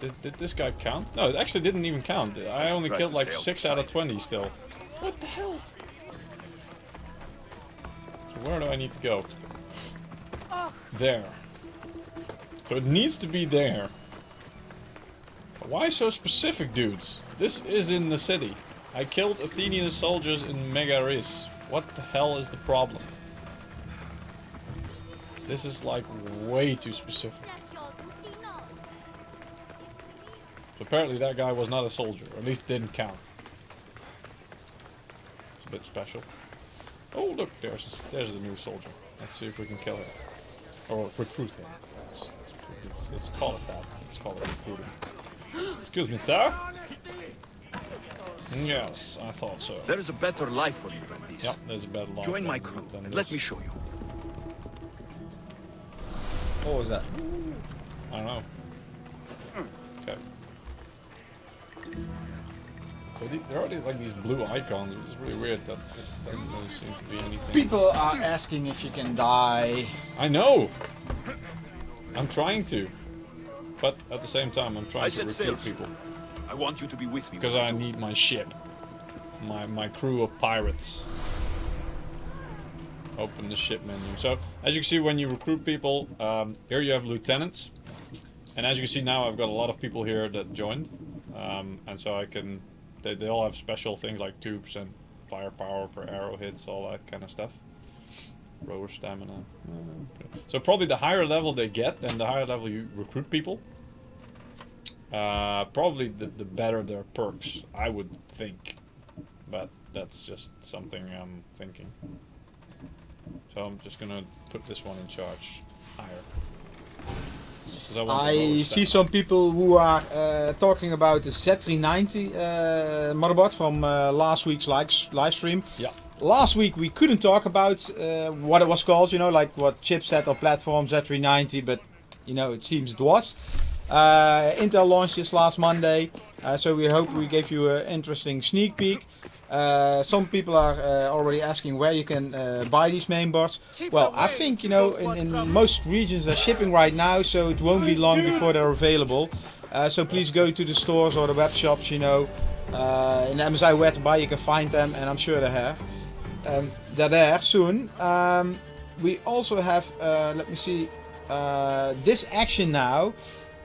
Did this guy count? No, it actually didn't even count. I only Try killed to like stay 6 out of outside. 20 still. What the hell? So where do I need to go? There. So it needs to be there. But why so specific, dudes? This is in the city. I killed Athenian soldiers in Megaris. What the hell is the problem? This is like way too specific. So apparently that guy was not a soldier, or at least didn't count. It's a bit special. Oh look, there's the new soldier. Let's see if we can kill him. Or recruit him. Let's call it that. Let's call it recruiting. Excuse me, sir? Yes, I thought so. There is a better life for you than this. Yep, there's a better life Join my than- crew than and this. let me show you. What was that? I don't know. Okay. So there are like these blue icons, which is really weird that it doesn't really seem to be anything. People are asking if you can die. I know! I'm trying to. But at the same time, I'm I trying to set recruit sails. people. I want you to be with me. Because when I do. need my ship. My crew of pirates. Open the ship menu. So, as you can see, when you recruit people, here you have lieutenants. And as you can see now, I've got a lot of people here that joined. And so I can... They all have special things like 2% firepower per arrow hits, all that kind of stuff. Rower stamina. So probably the higher level they get, and the higher level you recruit people, probably the better their perks, I would think. But that's just something I'm thinking. So I'm just gonna put this one in charge higher. 'Cause I want the lower I see stamina. some people who are talking about the Z390 motherboard from last week's live stream. Yeah. Last week we couldn't talk about what it was called, you know, like what chipset or platform Z390, but you know, it seems it was. Intel launched this last Monday, so we hope we gave you an interesting sneak peek. Some people are already asking where you can buy these mainboards. Well, I think, you know, in most regions they're shipping right now, so it won't be long before they're available. So please go to the stores or the web shops, you know, in the MSI where to buy, you can find them, and I'm sure they're here. They're there soon. We also have, let me see, this action now.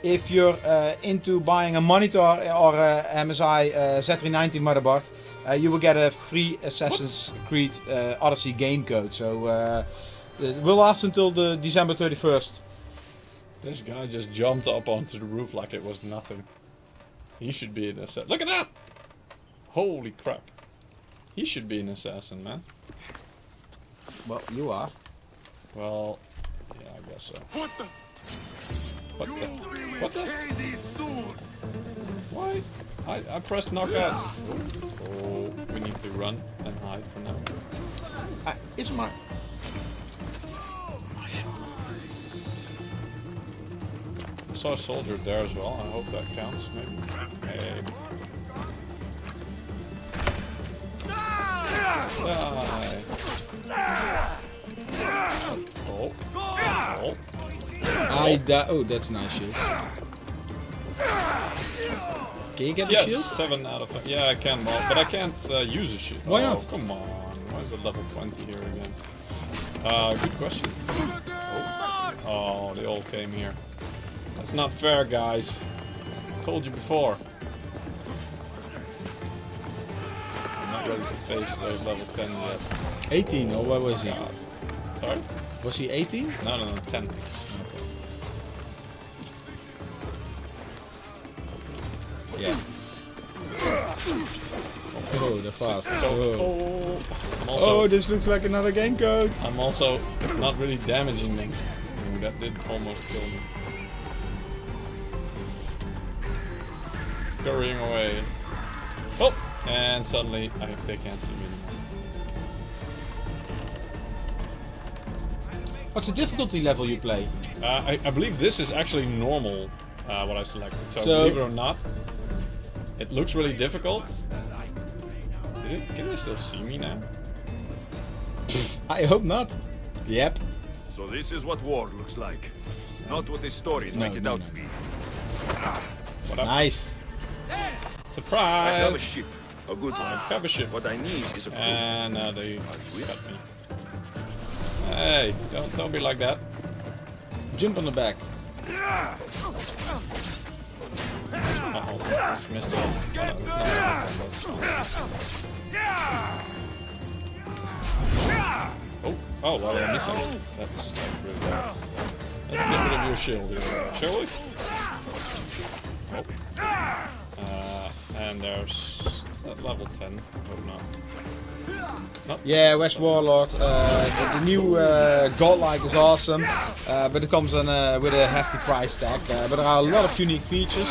If you're into buying a monitor or a MSI Z390 motherboard, you will get a free Assassin's Creed Odyssey game code. So it will last until the December 31st. This guy just jumped up onto the roof like it was nothing. He should be an assassin. Look at that! Holy crap. He should be an assassin, man. Well, you are. Well, yeah, I guess so. What the? What the? You'll be with What the? Hades soon. Why? I pressed knockout. Oh, we need to run and hide for now. Is my... I saw a soldier there as well. I hope that counts, maybe. Hey. Die. Oh. Oh. Oh, that's a nice shield. Can you get the Yes, shield? 7 out of 5. Yeah, I can, well, but I can't use a shield. Why Oh, not? Come on. Why is it level 20 here again? Good question. Oh, they all came here. That's not fair, guys. Told you before. I'm not ready to face those level 10 yet. 18, or what was he? God. Sorry? Was he 18? No, 10. Yeah. Oh, they're fast. So, Oh. I'm also, This looks like another game code. I'm also not really damaging them. Ooh, that did almost kill me. Scurrying away. Oh! And suddenly they can't see me anymore. What's the difficulty level you play? I believe this is actually normal, what I selected. So believe it or not, it looks really difficult. Can they still see me now? I hope not. Yep. So this is what war looks like. Not what the stories make it out to be. What up? Nice. I have a Surprise! ship. A good one. I have a ship. What I need is a crew. And now they got me. Hey, don't be like that. Jump on the back. Uh-oh, just missed it. Oh, no, it's not oh, why did I miss it? That's really bad. Let's get rid of your shield here, shall we? Oh. And there's... is that level 10? Hope not. Nope. Yeah, West Warlord. The new Godlike is awesome, but it comes on with a hefty price tag. But there are a lot of unique features.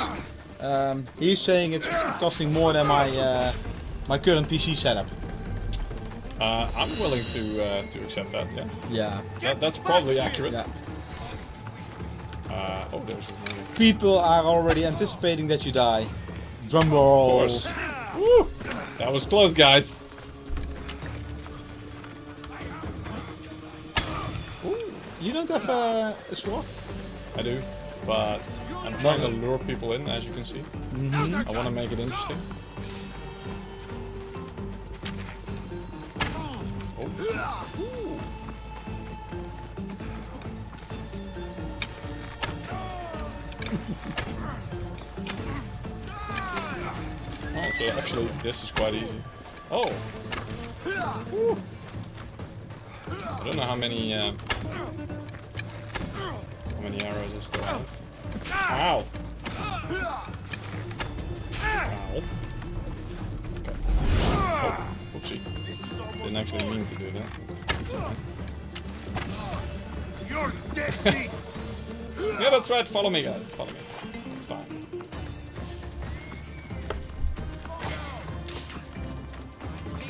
He's saying it's costing more than my current PC setup. I'm willing to accept that, yeah. Yeah. That's probably accurate. Yeah. Oh, there's another. People are already anticipating that you die. Drum roll. Of course. Woo! That was close, guys. You don't have a sword? I do, but I'm trying to lure people in, as you can see. I want to make it interesting. Oh, so actually, this is quite easy. Oh! Woo. I don't know how many arrows I still have. Ow! Ow. Okay. Oh, whoopsie. Didn't actually mean to do that. You're dead. Yeah, that's right. Follow me, guys. Follow me. It's fine.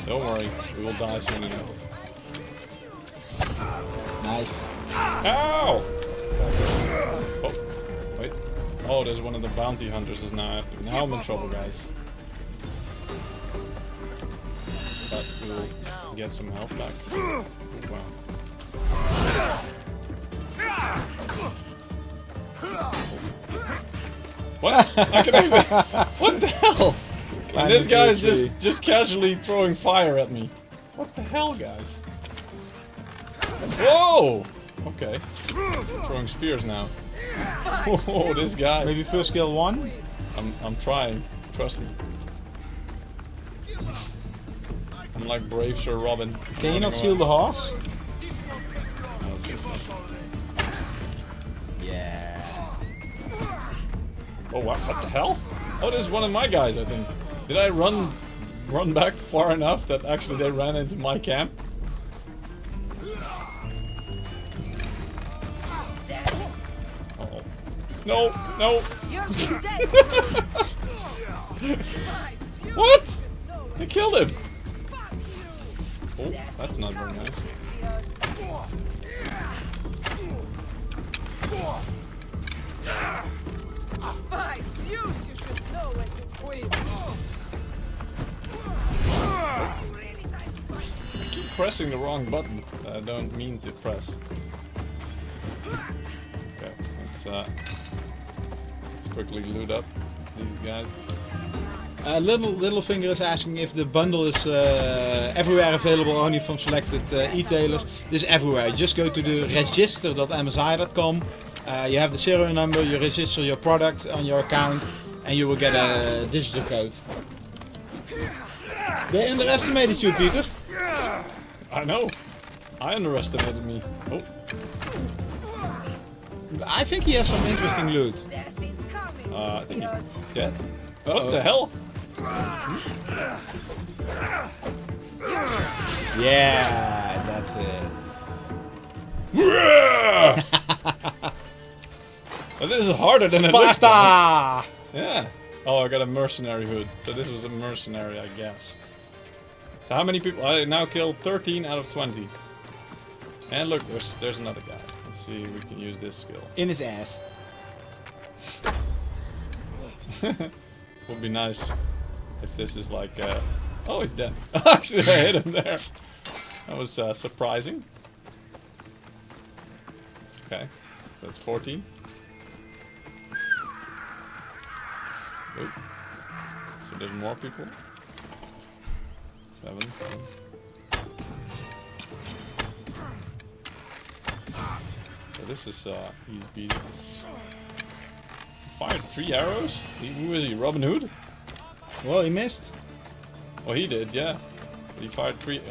Don't worry. We will die soon enough. Nice. Ow! Oh, wait. Oh, there's one of the bounty hunters is now after me. Now I'm in trouble, guys. But we'll get some health back. Oh, wow. What? I can actually... What the hell? And this guy is just casually throwing fire at me. What the hell, guys? Whoa! Okay. Throwing spears now. Oh, this guy. Maybe first kill one? I'm trying. Trust me. I'm like brave Sir Robin. Can you not steal the horse? Yeah. Oh, what the hell? Oh, there's one of my guys, I think. Did I run back far enough that actually they ran into my camp? Uh-oh. No, no. What? They killed him. Oh, that's not very nice. By Zeus, you should know when to quit. I keep pressing the wrong button that I don't mean to press. Okay, let's quickly loot up these guys. Littlefinger is asking if the bundle is everywhere available, only from selected e-tailers. This is everywhere. Just go to the register.msi.com. You have the serial number, you register your product on your account, and you will get a digital code. They underestimated you, Peter. I know. I underestimated me. Oh, I think he has some interesting loot. Death is coming. I think he's dead. Uh-oh. What the hell? Yeah, that's it. But this is harder than it looks. guys. Sparta! Yeah. Oh, I got a mercenary hood. So this was a mercenary, I guess. So how many people? I now killed 13 out of 20. And look, there's another guy. Let's see if we can use this skill. In his ass. Would be nice if this is like. Oh, he's dead. Actually, I hit him there. That was surprising. Okay, that's 14. Oop. So there's more people. 7. So this is he's beating. Fired 3 arrows? Who is he? Robin Hood? Well, he missed. Well, he did, yeah. But he fired 3.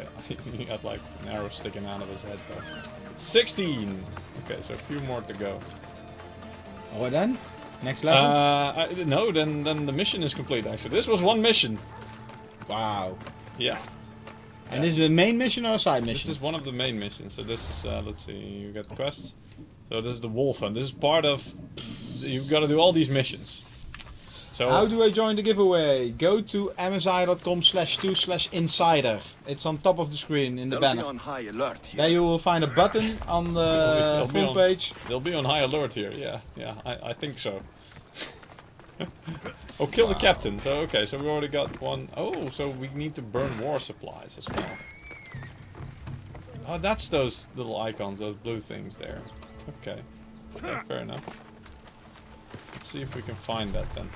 He got like an arrow sticking out of his head though. 16! Okay, so a few more to go. What then? Next level? No, then the mission is complete actually. This was one mission. Wow. Yeah. And this is a main mission or a side mission? This is one of the main missions. So this is, let's see, you got quests. So this is the wolf hunt. This is part of, you've got to do all these missions. So how do I join the giveaway? Go to msi.com/2/insider. It's on top of the screen in the They'll be banner. on high alert here. There you will find a button on the They'll be front on- page. They'll be on high alert here. Yeah, I think so. Oh, kill the captain. So okay, so we already got one. Oh, so we need to burn war supplies as well. Oh, that's those little icons, those blue things there. Okay, yeah, fair enough. Let's see if we can find that then.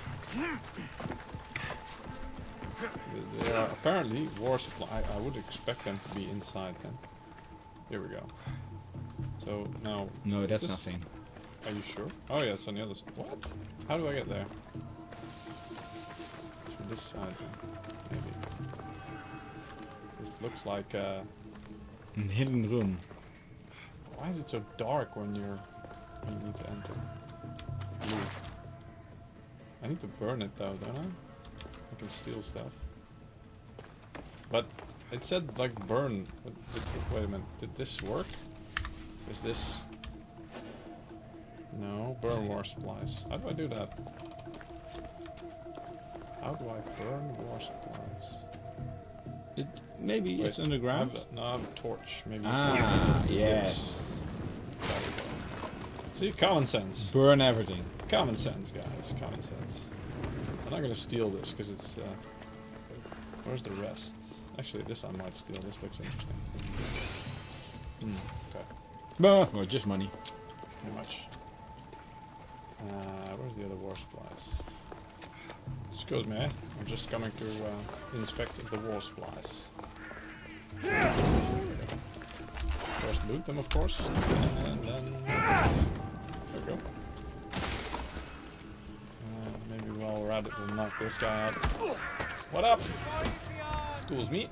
There are apparently war supply. I would expect them to be inside then. Here we go. So now. No, that's this- nothing. Are you sure? Oh yeah, it's on the other side. What? How do I get there? Through this side then. Maybe. This looks like A hidden room. why is it so dark when you need to enter? Loot. I need to burn it though, don't I? I can steal stuff. But it said like burn. Wait a minute. Did this work? Is this? No, burn war supplies. How do I do that? How do I burn war supplies? Maybe Wait, it's underground. No, I have a torch. Maybe. Ah, yes. There we go. See, common sense. Burn everything. Common sense, guys. Common sense. I'm not gonna steal this because it's. Where's the rest? Actually, this I might steal. This looks interesting. Okay. Well, just money. Pretty much. Where's the other war supplies? Excuse me, I'm just coming to inspect the war supplies. First loot them, of course, and then there we go. Maybe while we're at it, we'll knock this guy out. What up? Excuse me.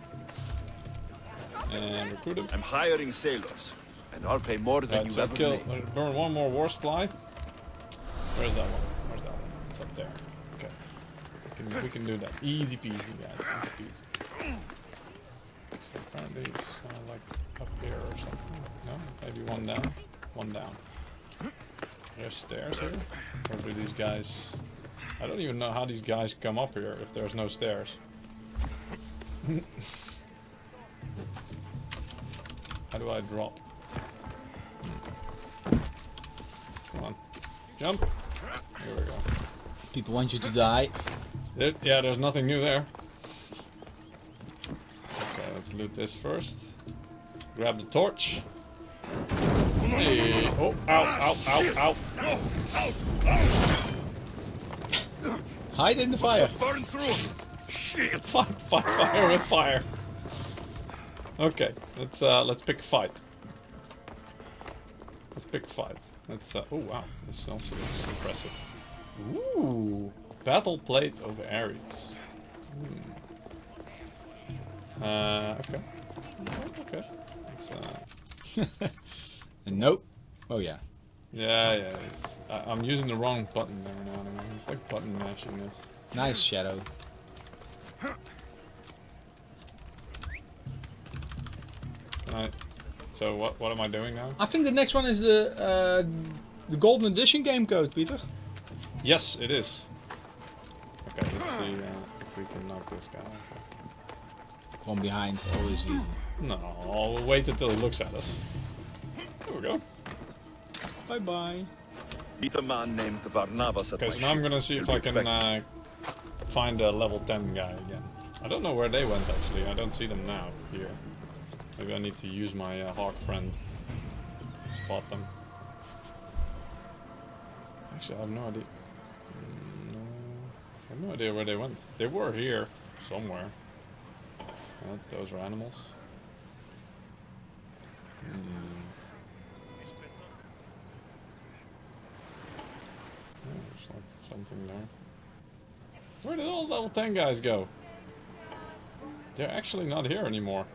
And recruit him. I'm hiring sailors, and I'll pay more than Right, you so ever kill, made. burn one more war supply. Where's that one? Where's that one? It's up there. Okay. We can do that. Easy peasy, guys. Easy peasy. So apparently it's like up here or something. No? Maybe one down? One down. There's stairs here? Or do these guys... I don't even know how these guys come up here if there's no stairs. How do I drop? Come on. Jump! Here we go. People want you to die. Yeah, there's nothing new there. Okay, let's loot this first. Grab the torch. Hey. Oh, ow, ow, ow, ow. Hide in the fire. Burn through! Shit. Fight fire with fire. Okay, let's pick a fight. Let's pick a fight. Let's oh wow, this also looks impressive. Ooh, battle plate of Ares. Okay. Okay. It's, Nope. Oh yeah. yeah. It's, I'm using the wrong button every now and again. It's like button mashing this. Nice shadow. So what am I doing now? I think the next one is the Golden Edition game code, Peter. Yes, it is. Okay, let's see if we can knock this guy off. From behind, always easy. No, we'll wait until he looks at us. There we go. Bye bye. Meet a man named Varnavas at Okay, my so now I'm gonna see ship. if You'll I be can expected. find a level 10 guy again. I don't know where they went actually. I don't see them now here. Maybe I need to use my hawk friend to spot them. Actually, I have no idea. No, I have no idea where they went. They were here somewhere. Those are animals. There's like something there. Where did all the level 10 guys go? They're actually not here anymore.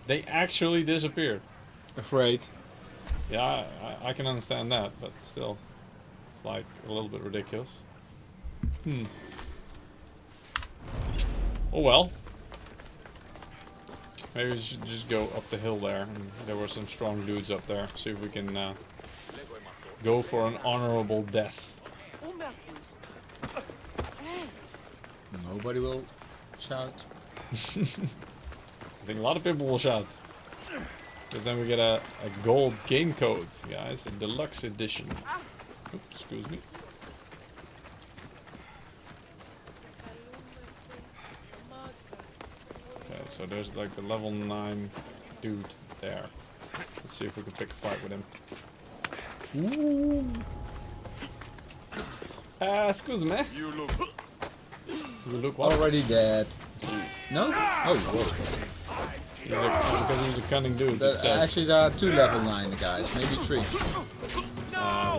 They actually disappeared. Afraid. Yeah, I can understand that, but still, it's like a little bit ridiculous. Oh well. Maybe we should just go up the hill there. And there were some strong dudes up there. See if we can go for an honorable death. Nobody will shout. I think a lot of people will shout. But then we get a gold game code, guys, a deluxe edition. Oops, excuse me. Okay, so there's like the level 9 dude there. Let's see if we can pick a fight with him. Ooh. Excuse me. You look. You look what? Already dead. No? Oh, whoa. Because he's a cunning dude. It says. Actually, there are 2 level 9 guys, maybe 3.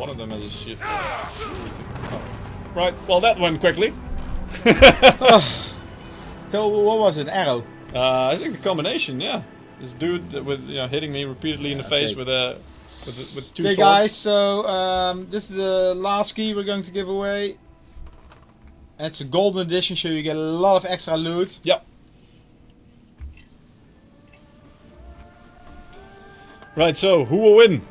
One of them has a shit. Oh. Right, well that went quickly. So what was it? Arrow? I think the combination, yeah. This dude with hitting me repeatedly in the face with 2 Okay, swords. guys. So this is the last key we're going to give away. And it's a golden edition, so you get a lot of extra loot. Yep. Right, so who will win?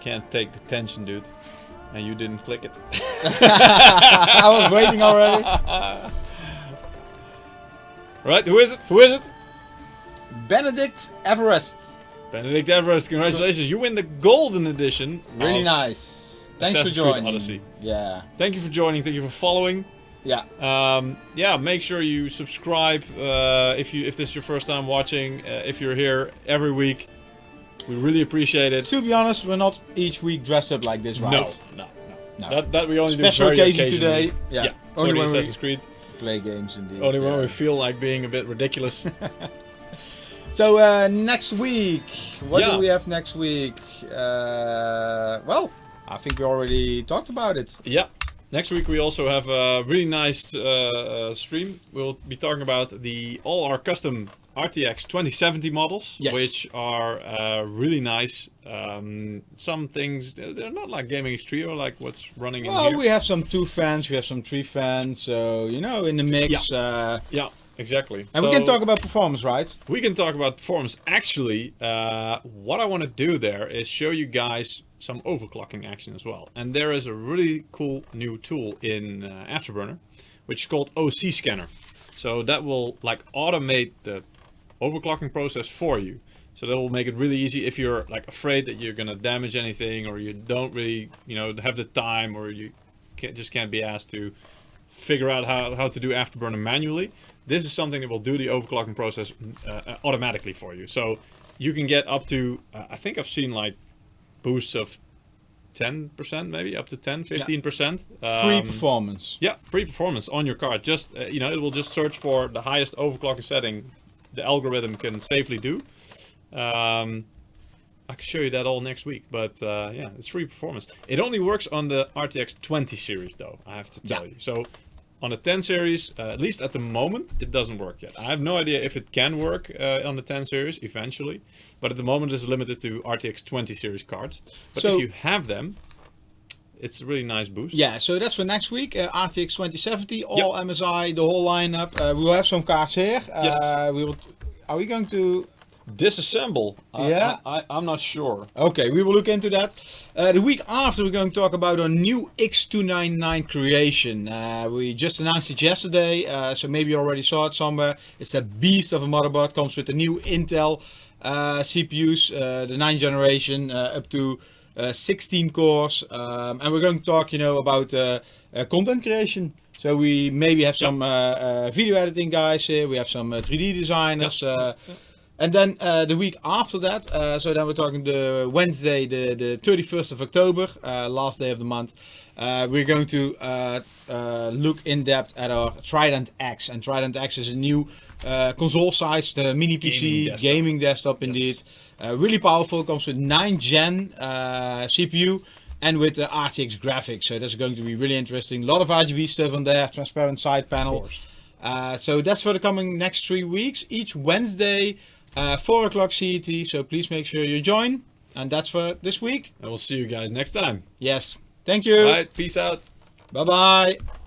Can't take the tension, dude. And you didn't click it. I was waiting already. Right, who is it? Who is it? Benedict Everest. Benedict Everest, congratulations. You win the golden edition. Really of nice. Thanks Assassin's for Creed joining. Odyssey. Yeah. Thank you for joining. Thank you for following. Yeah. Yeah, make sure you subscribe if this is your first time watching. If you're here every week, we really appreciate it. To be honest, we're not each week dressed up like this, right? No. No. That we only Special do very occasion occasionally. today. Yeah. Only Only when Assassin's Creed. play games indeed. Only when yeah. we feel like being a bit ridiculous. So next week, what Yeah. do we have next week? Well, I think we already talked about it. Yeah. Next week we also have a really nice stream. We'll be talking about all our custom RTX 2070 models, Yes. which are really nice. Some things, they're not like Gaming X3 or like what's running in Well, here. we have some 2 fans, we have some 3 fans, so you know, in the mix. Yeah, exactly. And we can talk about performance, right? We can talk about performance. Actually, what I want to do there is show you guys some overclocking action as well. And there is a really cool new tool in Afterburner, which is called OC Scanner. So that will like automate the overclocking process for you. So that will make it really easy if you're like afraid that you're gonna damage anything, or you don't really, have the time, or you just can't be asked to figure out how to do Afterburner manually. This is something that will do the overclocking process automatically for you. So you can get up to, I think I've seen like boosts of 10%, maybe up to 10, 15%. Free performance. Yeah, free performance on your card. Just, it will just search for the highest overclocking setting the algorithm can safely do. I can show you that all next week, but yeah, it's free performance. It only works on the RTX 20 series though, I have to tell you. So On the 10 series, at least at the moment, it doesn't work yet. I have no idea if it can work on the 10 series eventually, but at the moment it's limited to RTX 20 series cards. But So- if you have them, it's a really nice boost. Yeah, so that's for next week. RTX 2070, all MSI, the whole lineup. We will have some cards here. Yes. We will. Are we going to? Disassemble. Yeah. I'm not sure. Okay, we will look into that. The week after, we're going to talk about our new X299 creation. We just announced it yesterday, so maybe you already saw it somewhere. It's a beast of a motherboard. Comes with the new Intel CPUs, the 9th generation, up to 16 cores. And we're going to talk, about content creation. So we maybe have some video editing guys here. We have some 3D designers. And then the week after that, so then we're talking the Wednesday, the 31st of October, last day of the month. We're going to look in depth at our Trident X. And Trident X is a new console-sized mini PC gaming desktop indeed. Really powerful, comes with 9th gen CPU and with RTX graphics. So that's going to be really interesting. A lot of RGB stuff on there, transparent side panel. So that's for the coming next 3 weeks. Each Wednesday, 4 o'clock CET. So please make sure you join. And that's for this week. And we'll see you guys next time. Yes. Thank you. All right, peace out. Bye-bye.